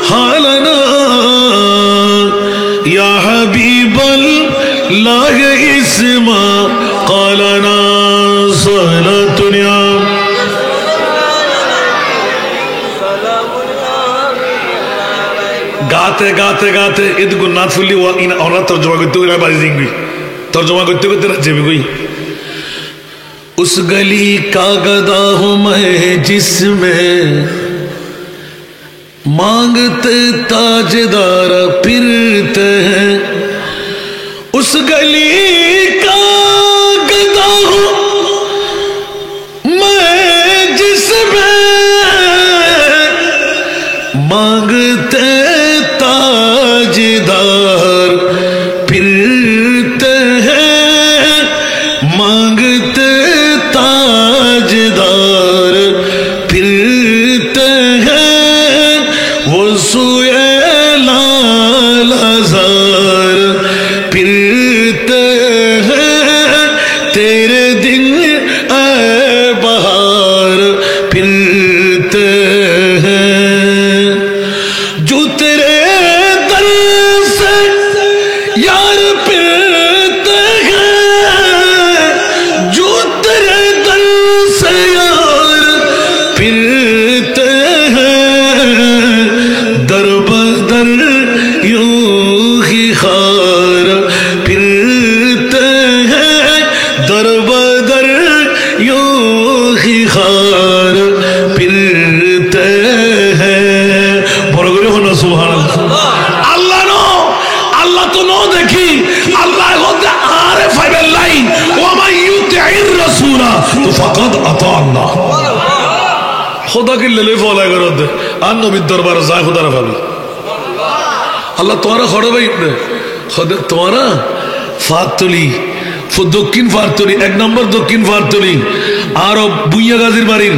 हालना या हबीब अल्लाह इस्मा क़ालना सलातुनिया। गाते गाते गाते इदगु नाथ फुल्ली वा इन औरत तर्जुमा करते हुए बाजी जिंगी तर्जुमा करते हुए तेरा जेब कोई उस गली का गदा हूं मैं जिसमें मांगते ताजदार फिरते हैं। उस गली का गदा हूं मैं जिसमें मांगते ताजदार फिरते हैं। मांगते ताजदार फिरते हैं। वो सुए लाल हजार फिरते हैं। तेरे दिन ए बहार फिरते हैं। जो तेरे दर से यार फिरते हैं। जो तेरे दर से यार फिरते हैं। दर बदर यूं ही खार फिरते हैं। दर बदर यूं ही खार फिरते हैं। बड़ করে হলো সুবহানাল্লাহ। আল্লাহ নো আল্লাহ তো নো দেখি আল্লাহ হতে আরে ফাইবেল লাইন ওয়া মা ইউতির রাসূলা তো ফাকাদ আতা আল্লাহ। খোদা কি লেলে ফলা করত আর নবীর দরবারে যায় খোদার পাবি। আল্লাহ তোরা খড়ে ভাই খোদা তোরা ফাতুলি দক্ষিণ ফারতলি 1 নম্বর দক্ষিণ ফারতলি আর বুইয়া গাজীর বাড়ির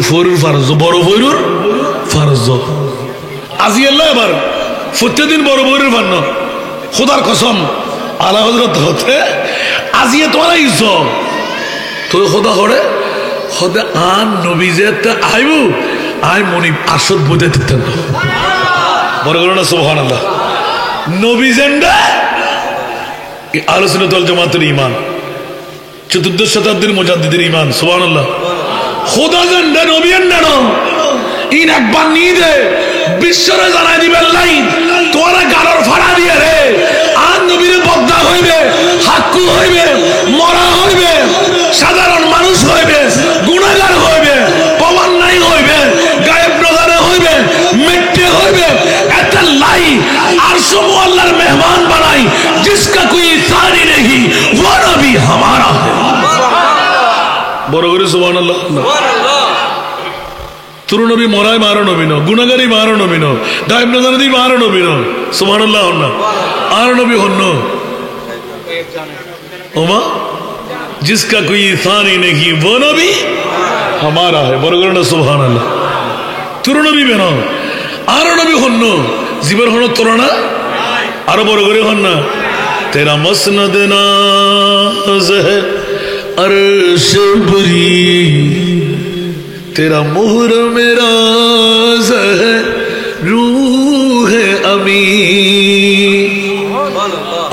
ফরুর ফারজ বড় ফরুর ফারজ আজি আল্লাহ এবার প্রত্যেকদিন বড় ফরুর ফান্ন খোদার কসম আলা হযরত হতে আজিয়ে তোরা ইজ্জ তো খোদা করে খোদা আন নবী যেতে আইবু আই মনি আসদ বুঝে দিতেন বড় করে না সুবহানাল্লাহ। নবী জেন্ডা আলোচনা দল জামাতের ইমান 14 শতাব্দীর মুজাদ্দিদের ইমান সুবহানাল্লাহ। খোদা জেন্ডা নবী জেন্ডা না ইন একবার নিদে বিশ্বরে জানাই দিবেন লাইন তোরা গালর ফাড়া দিয়ে রে আর নবীর বদনা হইবে হাক্কু হইবে মরা হইবে সাধারণ মানুষ হইবে গুনাহগার হইবে পবন নাই হইবে গায়েব নজরে হইবে মিটতে হইবে এত লাই আরশ ও আল্লাহর মেহমান বানাই जिसका कोई सारी नहीं वो नबी हमारा है। বড় করে সুবহানাল্লাহ। তুরু নবী মরাই মারো নবী ন গুনাহগারি মারো নবী ন গায়েব নজরে মারো নবী ন সুবহানাল্লাহ হন না আর নবী হন না ওমা जिसका कोई सानी नहीं वो नबी हमारा है। বড় করে না সুবহানাল্লাহ। তুরু নবী বেন আর নবী হন না জীবন হন তোরনা আরো বড় করে হন না तेरा मसनद नाज है अर्श बरी तेरा मोहर मेरा है रूह अमी।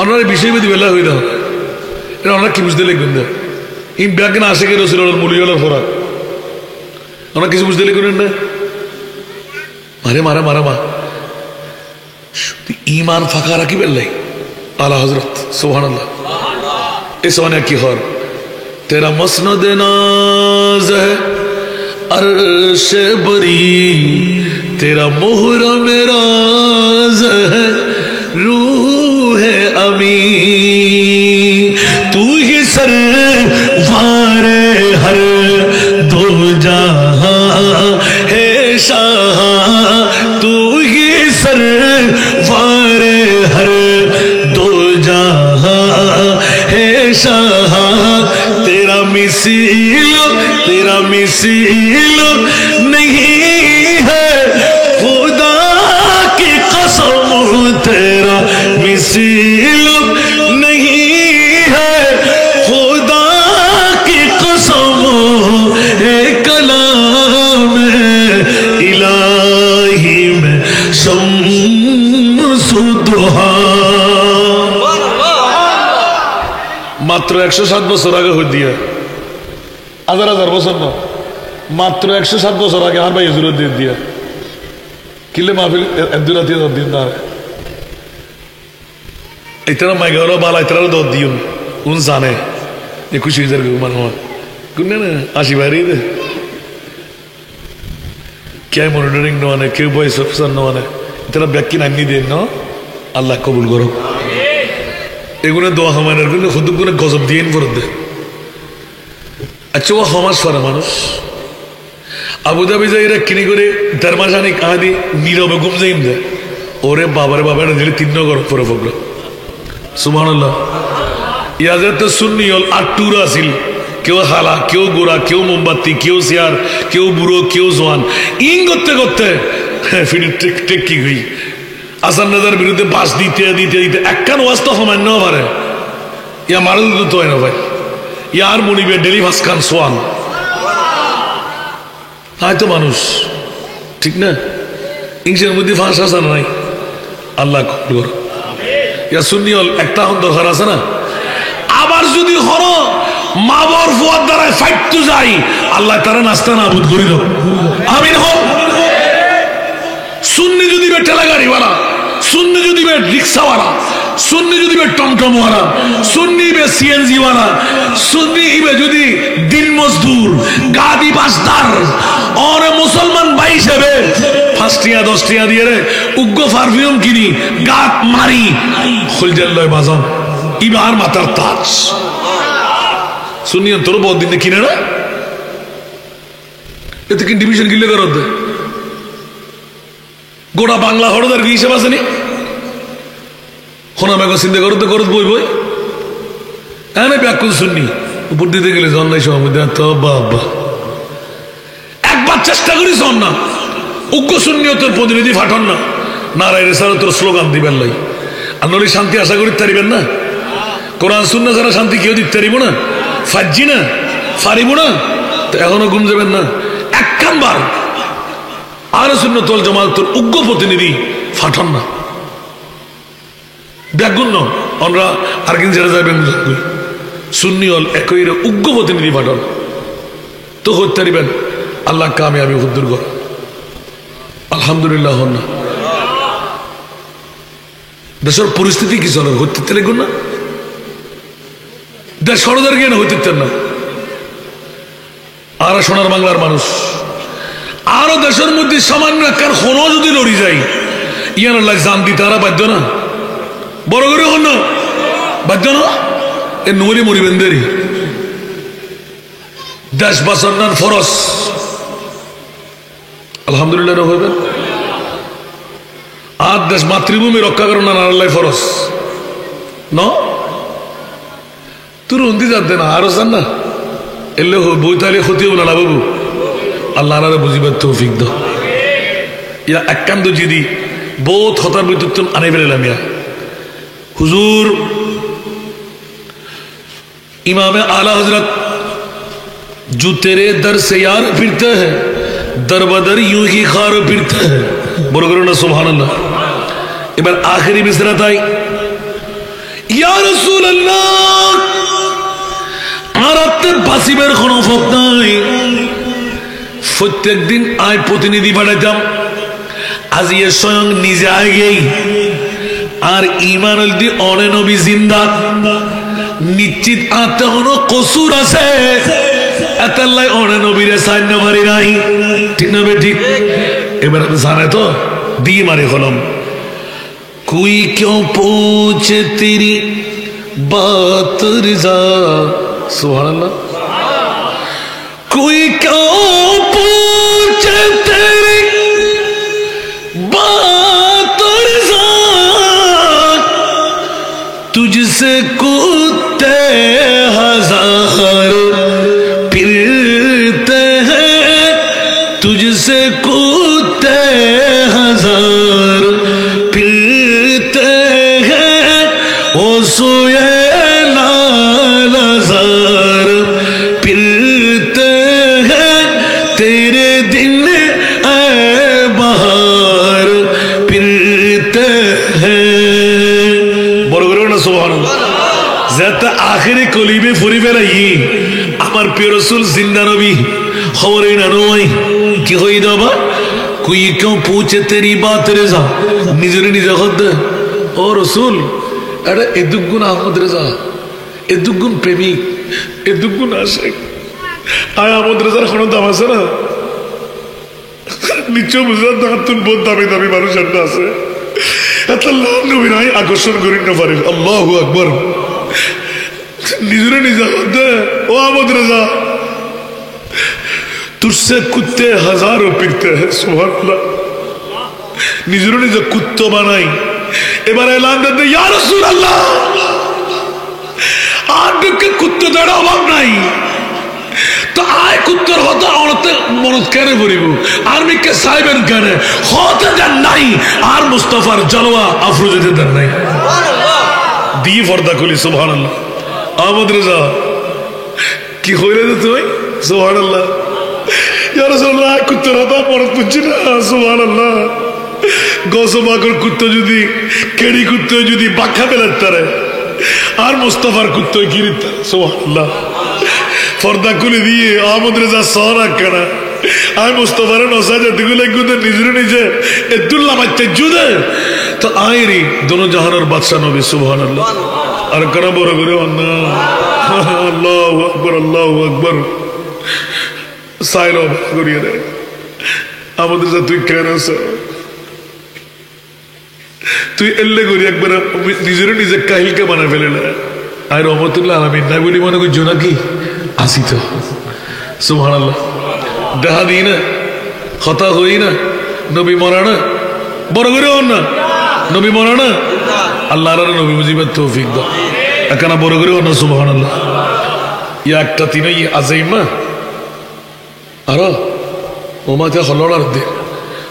আপনারা বিষয় বেদি বেলা হই না এটা আমরা কি বুঝতে লিখবেন না ইন ব্যাগনা আশিকের রাসূলুল্লাহ মুলিয়ালার ফরাক আমরা কিছু বুঝতে লিখবেন না মারে মারা মারা মা ईमान फाका रखी बेल्ले आला हजरत सुभानअल्लाह। इस वाने की खैर तेरा मसनद नाज है अर्श बरी तेरा मोहर मेरा है रूह अमी। तू ही सरवार हर दो जहां है शाह तू ही सरवार हर दो जहां है शाह। तेरा मिसील नहीं है खुदा की कसम तेरा मिसील नहीं है खुदा की कसम মাত্র 107 বছর আগে হয়ে দিয়া হাজার হাজার বছর না, মাত্র 107 বছর আগে আমার ভাই হুজুরের দিয়ে দিয়া কিলে মাহফিল দুরাতি দিন না ইতারা মাইগাওরা বালা ইতারা দর দিও উন জানে 21,000 মান হওয়া কোন না 80 বাইরে দে কে মনিটরিং নয় কেউ ভয়েস অফিসার নয় ইতারা ব্যাকি নামি দেন না আল্লাহ কবুল করো এগুলো দোয়া হমানের কিন্তু খুদ করে গজব দিয়ে ফরত আচ্ছা ও হমাস করে মানুষ আবুধাবি যাই এরা কিনে করে ধর্মাশানি কাঁদি নীরবে ঘুম যাই দেয় ওরে বাবার বাবার দিলে 3 নগর পরে ফোকলো সুবহানাল্লাহ ইয়াদের তো সুন্নি হল 8 টুর আসিল কেউ হালা কেউ গোড়া কেউ মোমবাতি কেউ চেয়ার কেউ বুড়ো কেউ জোয়ান ইং করতে করতে ফিরে টেকি হই আসান রাজার বিরুদ্ধে বাস দিতে দিতে দিতে একখান ওয়াজ তো সমান্য পারে ইয়া মারল তো হয় না ভাই ইয়ার মনিবে ডেলি ভাস খান সোয়ান হয়তো মানুষ ঠিক না ইংসের মধ্যে ফাঁস আসা নাই আল্লাহ কবুল করো ইয়া সুন্নি হল একটা হন দরকার আছে না আবার যদি হর মা বর ফুয়ার দ্বারায় ফাইট তো যাই আল্লাহ তারা নাস্তা নাবুদ করে দাও আমিন হোক সুন্নি যদি বে ঠেলা গাড়িওয়ালা সুন্নি যদি বে রিক্সাওয়ালা সুন্নি যদি বে টমটমওয়ালা সুন্নি বে সিএনজি ওয়ালা সুন্নি বে যদি দিন মজদুর গাদি বাসদার और মুসলমান ভাই হিসেবে 5 টিয়া 10 টিয়া দিয়ে রে উগ্র পারফিউম কিনি গাত মারি খুলজাল্লাহ বাজান ইবার মাতার তাজ সুন্নি তোর বহুত দিন কিনে না এতে কি ডিভিশন গিলে করত গোটা বাংলা হরদার কি হিসেব আছে নি হোনা মেঘ চিন্তা করতে করত বই বই এনে ব্যাকুল শুননি উপর দিতে গেলে জন নাই সময় তো বাবা একবার চেষ্টা করি জন না উগ্র সুন্নিয়তের প্রতিনিধি ফাটন না নারায় রেসার তোর স্লোগান দিবেন লাই আর নলি শান্তি আশা করি তারিবেন না কোরআন সুন্নাহ ছাড়া শান্তি কেউ দিতে পারিব না ফাজ্জি না ফারিব না তো এখনো ঘুম যাবেন না একখানবার আর সুন্নাত ওয়াল জামাতের উগ্র প্রতিনিধি ফাটন না ব্যাগুণ আমরা আর কিন ছেড়ে যাবেন সুন্নি হল একই উগ্র প্রতিনিধি ফাটন তো হতে পারিবেন আল্লাহ কামিয়াবি হুদ্দুর কর আলহামদুলিল্লাহ হন না দেশের পরিস্থিতি কি চলে হতে লেগুন না দেশ সরদার গিয়ে না হইতে না আর সোনার বাংলার মানুষ আরো দেশের মধ্যে সামান্য একখান হনো যদি লড়ি যাই ইয়ার আল্লাহ জান দিতে তারা বাধ্য না বড় করে হন না বাধ্য না এ নরি মরিবেন দেরি দেশ বাঁচানোর ফরজ আলহামদুলিল্লাহ হইবেন আর দেশ মাতৃভূমি রক্ষা করেন না আল্লাহ ফরজ ন তোর উন্দি যাতে না আরো জান না এলে বই তাহলে ক্ষতি হবো না বাবু আল্লাহ বুঝিবার তৌফিক দাও ইয়া একান্ত জিদি বহুত হতার বিদ্যুৎ আনে ফেলাম ইয়া হুজুর ইমামে আলা হজরত जो तेरे दर से यार फिरते हैं दर बदर यूं ही खार फिरते हैं बोलो करो ना सुभान अल्लाह এবার আখেরি মিসরা তাই ইয়া রাসূলুল্লাহ আর আপনার বাসিবের কোনো ফত নাই প্রত্যেক দিন আয় প্রতিনিধি পাঠাতাম আজ ইয়ে স্বয়ং নিজে আগেই আর ইমান দি অনে নবী জিন্দা নিশ্চিত আতে কোনো কসুর আছে এতাল্লাই অনে নবীরে সাইন্য মারি নাই ঠিক না ঠিক এবার জানে তো দিয়ে মারে কলম कोई क्यों पूछे तेरी बात रिजा सुभान अल्लाह कोई क्यों पूछे तेरी बात रिजा तुझसे कुत्ते हजार फिरते हैं तुझसे कुत्ते हजार फिरते हैं ओ सोए लालजार फिरते हैं আখেরি কলিমে ফুরি ফেলাই আমার প্রিয় রাসূল জিন্দা নবী খবরই না নয় কি হই দাবা কোই কেউ পৌঁছে তেরি বাত রেজা নিজের নিজে হদ ও রাসূল এটা এদুগুন আহমদ রেজা এদুগুন প্রেমিক এদুগুন আশিক আয় আহমদ রেজার কোনো দাম আছে না নিশ্চয় বুঝলাম তুন বহুত দামি দামি মানুষ একটা আছে এত লাভ নবী নাই আকর্ষণ করি না পারি আল্লাহু আকবার নিজরে নিজা হতে ও আহমদ রেজা तुझसे कुत्ते हजारों फिरते हैं सुभान अल्लाह নিজরে নিজে কুত্তো বানাই এবার এলান দিতে ইয়া রাসূলুল্লাহ আর দিকে কুত্তো দ্বারা অভাব নাই তো আয় কুত্তর হতো অনতে মনত কেন করিব আর মিকে সাইবেন কেন হতে দেন নাই আর মুস্তাফার জলওয়া আফরোজতে দেন নাই সুবহানাল্লাহ দিয়ে পর্দা খুলি সুবহানাল্লাহ আহমদ রেজা কি হইলে তুই সুবহানাল্লাহ ইয়া রাসূলুল্লাহ কুত্তর হতো মনত বুঝছি না সুবহানাল্লাহ গৌসবাগর কুত্তো যদি কেড়ি কুত্তো যদি বাক্কা বেলাতে আর মুস্তাফার কুত্তো কিরিত সুবহানাল্লাহ পর্দা খুলে দিয়ে আহমদ রেজা সহরা কেনা আয় মুস্তাফার নসাজে দিগুলো গুদে নিজরে নিজে এদুল্লাহ মাইতে জুদে তো আইরি দোনো জাহানের বাদশা নবী সুবহানাল্লাহ আর কারা বড় করে আল্লাহু আকবার আল্লাহু আকবার সাইলো করিয়ে রে আহমদ রেজা তুই কেন আছো তুই এল্লে করি একবার নিজের নিজে কাহিলকে বানা ফেলে না আর রহমতুল্লাহ আলামিন না বলি মনে করছো নাকি আসি তো সুবহানাল্লাহ দেখা দিই না কথা হই না নবী মরা না বড় করে হন না নবী মরা না আল্লাহর নবী মুজিবের তৌফিক দাও এখানে বড় করে হন না সুবহানাল্লাহ ইয়া একটা তিনই আজাইমা আর ও মাথা হলড়ার দে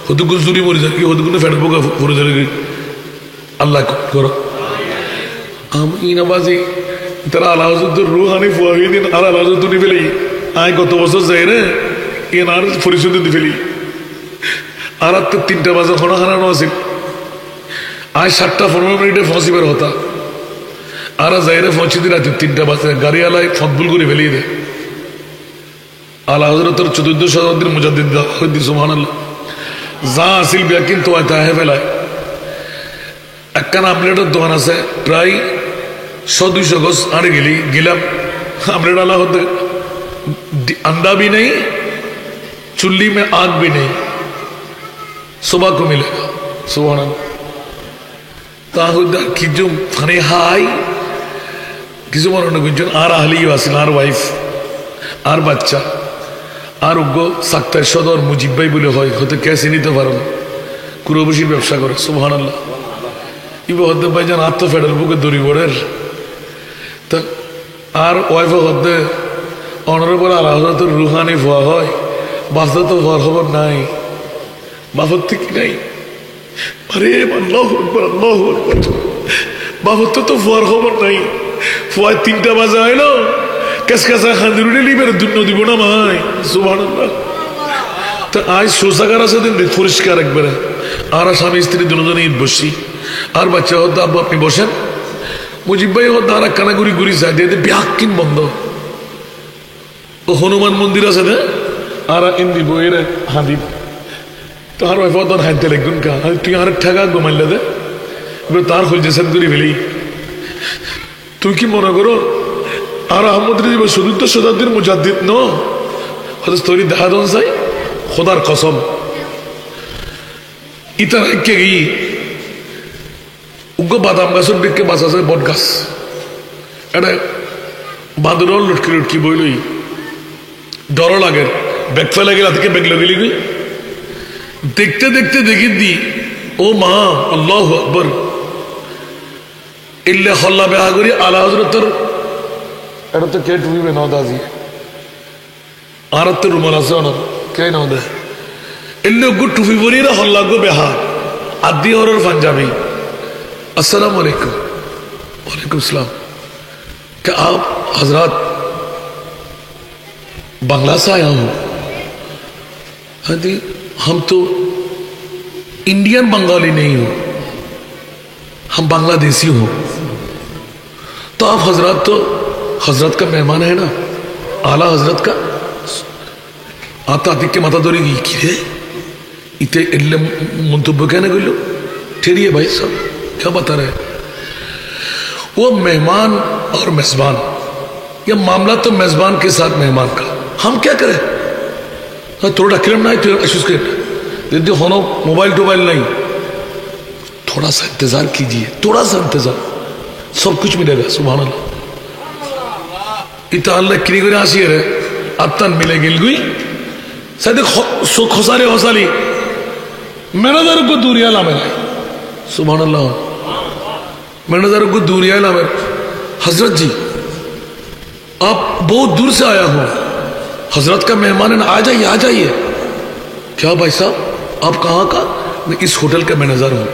হদুগুন চুরি মরে যায় কি হদুগুন ফেট পোকা পরে যায় আল্লাহ করো আমি নামাজি তারা আল্লাহ রুহানি ফুয়াহি দিন আর আল্লাহ নি ফেলি আয় গত বছর যাই রে এন আর পরিশোধ দি ফেলি আর তো 3টা বাজে খানা খানানো আছে আয় 7:15 ফসিবার হতা আর যাই রে পৌঁছে দিন রাতে 3টা বাজে গাড়ি আলায় ফতবুল করে ফেলি দে আল্লাহ হজরতের 14 শতাব্দীর মুজাদ্দিদ হইদি সুবহানাল্লাহ যা আসিল বিয়া কিন্তু আয় তাহে ফেলায় একখান আমলেটের দোকান আছে প্রায় 100-200 গজ আড়ে গেলাম আমলেট আলা হতে अंडा भी नहीं चुल्ली में आग भी नहीं सुबह को मिलेगा सुबह ताहुदा किजु फने हाई किजु मरने गुंजन आर आहली वासिल आर वाइफ आर बच्चा आर उगो सकता शद और मुजिब भाई बोले होते कैसे नहीं तो पारो कुरोबशीर व्यवसा करे सुबहानाल्लाह इबो होते भाई जान आत्तो फेडरल बुके दौरी बोर्डर तो आर वाइफ होते অনারেবল আল্লাহ হযরতের রুহানি ফুয়া হয় বাসা তো হওয়ার খবর নাই বাফত ঠিক নাই আরে আল্লাহু আকবার আল্লাহু আকবার বাফত তো ফুয়ার খবর নাই ফুয়া 3টা বাজে আইলো কেসকাসা খান্দিরুনি লিবের দুন্য দিব না ভাই সুবহানাল্লাহ তো আজ শৌচাগার আছে দিন পরিষ্কার একবারে আর স্বামী স্ত্রী দুজনেই বসি আর বাচ্চা হতো আব্বু আপনি বসেন মুজিব ভাই হতো আর কানাগুড়ি গুড়ি যায় দিয়ে ব্যাকিন বন্ধ হনুমান মন্দির আছে না আর ইন্দি বইয়ের হাঁদি তো আর ওই ফতন হাঁটতে লাগুন কা তুই আর ঠেকা ঘুমাইলে দে এবার তার খুলছে সেদ করি ফেলি তুই কি মনে করো আর আহমদ রিজিব চতুর্থ শতাব্দীর মুজাদ্দিদ ন হয়তো তৈরি দেখা দন চাই খোদার কসম ইতার একে গিয়ে উগ্র বাদাম গাছের দিকে বাঁচা যায় বট গাছ এটা বাঁদর লটকি লটকি বইলই ডর লাগে ব্যাগ ফেলে গেলে থেকে ব্যাগ লগেলি গই দেখতে দেখতে দেখি দি ও মা আল্লাহু আকবার ইল্লা হল্লা বেহা করি আলা হযরতের এটা তো কে টুইবে না দাজি আর তো রুমাল আছে না কে না দে ইল্লা গু টুফি বরিরা হল্লা গো বেহা আদি और पंजाबी अस्सलाम वालेकुम वालेकुम सलाम क्या आप हजरत बांग्ला से आया हूँ हाँ जी हम तो इंडियन बंगाली नहीं हो हम बांग्लादेशी हो तो आप हजरत तो हजरत का मेहमान है ना, आला हजरत का आता आतिक के माता दौरी की रे इतने इल्ले मंतव्य कहने को लो ठहरिए भाई साहब क्या बता रहे हैं। वो मेहमान और मेजबान, ये मामला तो मेजबान के साथ मेहमान का, हम क्या करें। हाँ थोड़ा क्रिम ना दीदी होनो मोबाइल टोबाइल नहीं, थोड़ा सा इंतजार कीजिए, थोड़ा सा इंतजार, सब कुछ मिलेगा। सुभान अल्लाह इतना अल्लाह क्री करे आसी रे अत्तन मिले गिलगुई सदे खोसारे होसाली मैनेजर को दूरिया ला मेरे। सुभान अल्लाह मैनेजर को दूरिया ला मेरे। हजरत जी आप बहुत दूर से आया हूं, हजरत का मेहमान है ना, आ जाइए आ जाइए। क्या भाई साहब आप कहाँ का? मैं इस होटल का मैनेजर हूं।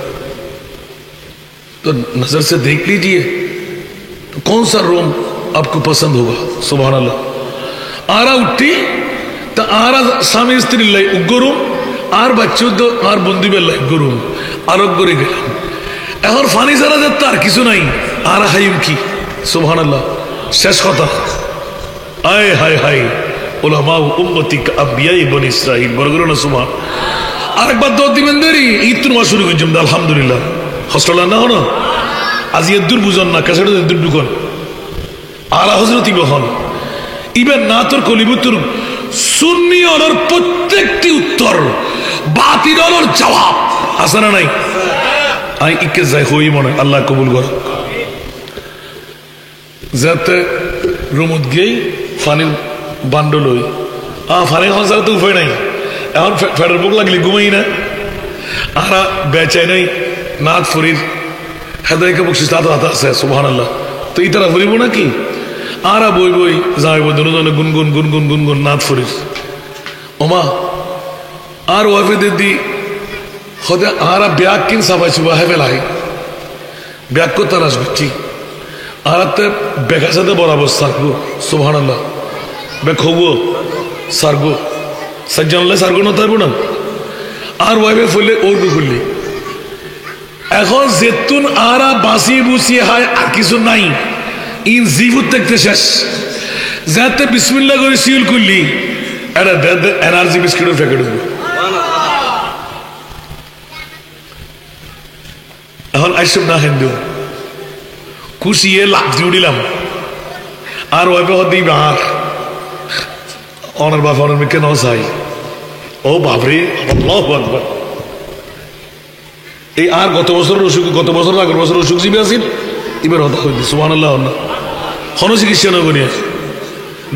तो नजर से देख लीजिए तो कौन सा रूम आपको पसंद होगा। सुभान अल्लाह आरा उठी तो आरा स्वामी स्त्री लाई उग्गो रूम আর বাচ্চুদ আর বন্দি বেলায় গরুম আরোগ্য করে গেলাম। এখন ফানি ছাড়া যে তার কিছু নাই, আর হাইম কি। সুবহানাল্লাহ শেষ কথা। আয় হায় হায় উলামা উম্মতি আম্বিয়া বনি ইসরাইল বরগরো না সুবহান। আরেকবার দোয়া দিবেন দেরি ঈদ তো শুরু করলাম আলহামদুলিল্লাহ। হসলা না হনো আজ এদুর বুঝন না কাছে এদুর ঢুকন আলা হযরত ইবহন ইবেন না তোর কলিবুতুর সুন্নি অনর প্রত্যেকটি উত্তর বাতিল অনর জবাব আছে না নাই। আই ইকে যাই হই মনে আল্লাহ কবুল কর। যাতে রুমত গেই ফানির বান্ডল হই ফানি হসার তো উপায় নাই। এখন ফেডার বুক লাগলি ঘুমাই না আরা বেচাই নাই নাথ ফরির হেদায়কে বকশিস তা আছে সুবহানাল্লাহ। তো এই তারা ফুরিব নাকি আরা বই বই যাইব দুজনে গুনগুন গুনগুন গুনগুন নাথ ফরির ওমা আর ওয়াফে দিদি হদে আরা ব্যাগ কিন সাফাই সুবা হেবেলাই ব্যাগ কো তারাস বিচ্ছি আরাতে বেকার সাথে বরাবর সারগো সুবহানাল্লাহ বেক হবো সারগো সজ্জানলে সারগো না তারবো না আর ওয়াফে ফুললে ওর ফুললি এখন যেতুন আরা বাঁচিয়ে বুঝিয়ে হয় আর কিছু নাই ইন জিভুত দেখতে শেষ যাতে বিসমিল্লাহ করে সিউল করলি এটা এনার্জি বিস্কিটের প্যাকেট হইব। এখন আইসব না হিন্দু কুশিয়ে লাভ দিয়ে উঠিলাম আর ওয়াইফে হতে আর অনার বাপ অনার মেয়েকে ন চাই ও বাপরে এই আর গত বছর অসুখ গত বছর আগের বছর অসুখ জীবী আছিল এবার হতা হইল সুবহানাল্লাহ হন চিকিৎসা নগরিয়া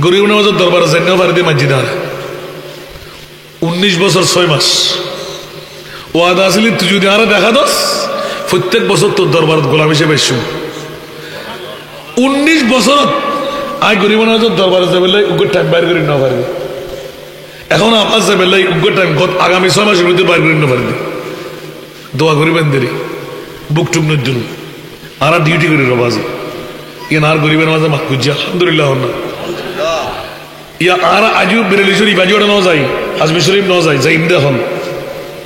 গরিব নামাজের দরবার জান্নাহ ফারিদে মসজিদ আর 19 বছর 6 মাস ও আদা আসলে তুই যদি আরে দেখা দোস প্রত্যেক বছর তোর দরবার গোলাম হিসেবে এসছো 19 বছর আই গরিব নামাজের দরবার যাবে উগ্র টাইম বাইর করে নেওয়া পারবে। এখন আমার যাবে উগ্র টাইম আগামী 6 মাসের মধ্যে বাইর করে নেওয়া পারবে। দোয়া করিবেন দেরি বুক টুকনোর জন্য আর ডিউটি করি রবাজি ইয়ে আর গরিবের মাঝে মাখ খুঁজছি আলহামদুলিল্লাহ না ইয়া আর আজও বেরেলি শরীফ আজও ওটা ন যাই আজমি শরীফ ন যাই যাই ইমদে হন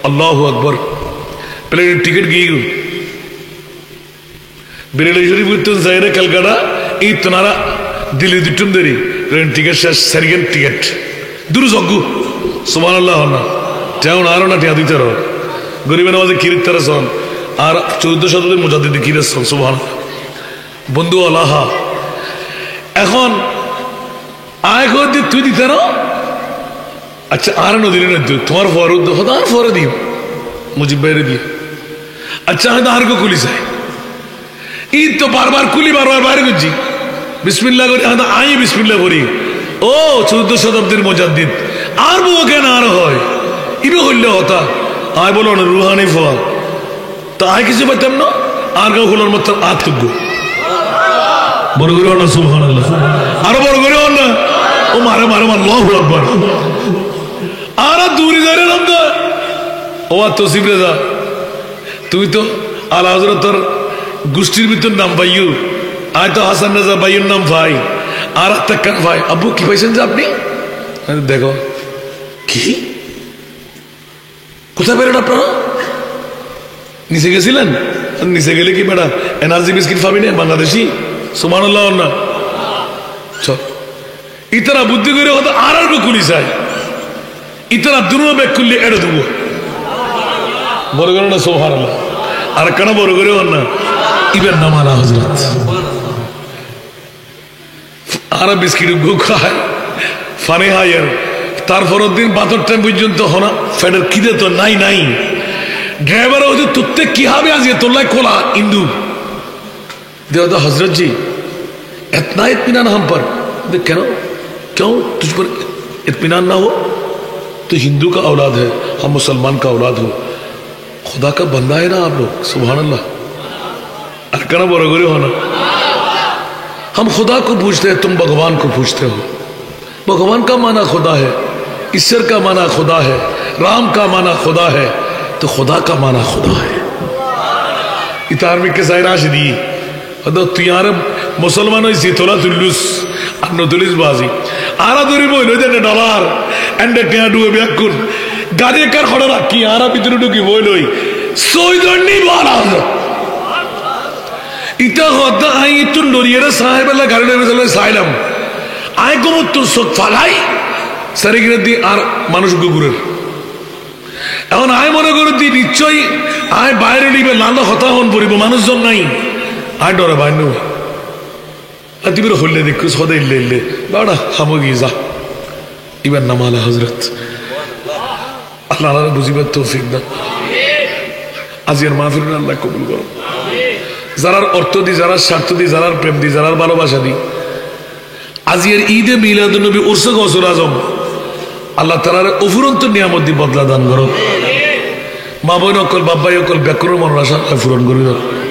আল্লাহ আকবর প্লেনের টিকিট গিয়ে বেরেলি শরীফ উত্তর যাই রে ক্যালকাটা এই তোনারা দিল্লি দুটুম দেরি প্লেন টিকিট শেষ সেরিগেন টিকিট দূর যজ্ঞ সুবহানাল্লাহ না তেমন আরো না টিয়া দিতে রহ গরিবের নামাজে কিরিত তারা সন আর 14 শতাব্দীর মুজাদ্দিদ কিরিত সন সুবহানাল্লাহ বন্ধু আল্লাহ। এখন আয় করে তুই দিতে না আচ্ছা আর নদীর নদী তোমার ফরদ হতার ফরে দিও মুজিব বাইরে দিয়ে আচ্ছা হয়তো আর কেউ কুলি যায় ঈদ তো বারবার কুলি বারবার বাইরে করছি বিসমিল্লাহ করি হয়তো আই বিসমিল্লাহ করি ও 14 শতাব্দীর মুজাদ্দিদ আর বউ কেন আর হয় ইবে হইলে হতা আয় বলো না রুহানি ফল তা আয় কিছু পাইতাম না আর কেউ হলোর মতো আত্মজ্ঞ বড় করে না সুবহানাল্লাহ আরো বড় করে না ও মারে মারে আল্লাহু আকবার আর দূরে যারে নাম দা ও তসিফ রেজা তুই তো আলা হযরতের গোষ্ঠীর ভিতর নাম পাইও আয় তো হাসান রেজা ভাইয়ের নাম ভাই আর আত্তাকান ভাই আব্বু কি পাইছেন যে আপনি দেখো কি কোথায় বেরোন আপনারা নিচে গেছিলেন নিচে গেলে কি বেটা এনার্জি বিস্কিট পাবি না বাংলাদেশি সুবহানাল্লাহ না চল ইতারা বুদ্ধি করে হতো আর কুলি চাই ইতারা দুনো ব্যাগ করলে এড়ে দেবো বড় করে না সুবহানাল্লাহ আর কেন বড় করে না ইবেন নাম আলা হযরত আর বিস্কিট গু খায় ফানে হায়ার তারপরের দিন ৭২ টাইম পর্যন্ত হনা ফেডার খিদে তো নাই নাই ড্রাইভার হচ্ছে তুত্তে কি হবে আজ তোল্লাই কোলা इंदू देखो तो हजरत जी इतना इत्मीनान हम पर क्या क्यों तुझ पर इत्मीनान ना हो तो हिंदू का औलाद है हम मुसलमान का औलाद हो खुदा का बंदा है ना आप लोग सुभान अल्लाह अरकना बरोगरी होना हम खुदा को पूछते हैं तुम भगवान को पूछते हो भगवान का माना खुदा है ईश्वर का माना खुदा है राम का माना खुदा है तो खुदा का माना खुदा है इतारमिक के साइराश दी তুই আর মুসলমান হয়েছি তোলা তুল্লুস আর নতুলিস বাজি আরা ধরি বইল ডলার এন্ড টিয়া ডুবে ব্যাকুন গাড়ি কার খড়া রাখি আরা ভিতরে ঢুকি বইলই সৈদন্ডি বলা ইটা হদ্দা আই তুন নরিয়ের সাহেবেলা গাড়ি চলে সাইলাম আয় গোমত চোখ ফালাই সারে গিয়ে দি আর মানুষ গুগুরের এখন আয় মনে করে দি নিশ্চয়ই আয় বাইরে নিবে নানা হতাহন পড়িব মানুষজন নাই আয় ডরে বাইনু আতিবির হইলে দেখু সদে ইল্লে ইল্লে বাড়া হামগি যা ইবার নাম আলা হযরত আল্লাহ আল্লাহ বুঝিবার তৌফিক দাও আজির মাহফিল আল্লাহ কবুল করো যারার অর্থ দি যারা স্বার্থ দি যারা প্রেম দি যারা ভালোবাসা দি আজির ঈদে মিলাদুন নবী উরসে গসর আজম আল্লাহ তাআলার অফুরন্ত নিয়ামত দি বদলা দান করো মা বোন অকল বাবা অকল ব্যাকরণ মনোরাশা পূরণ করে দাও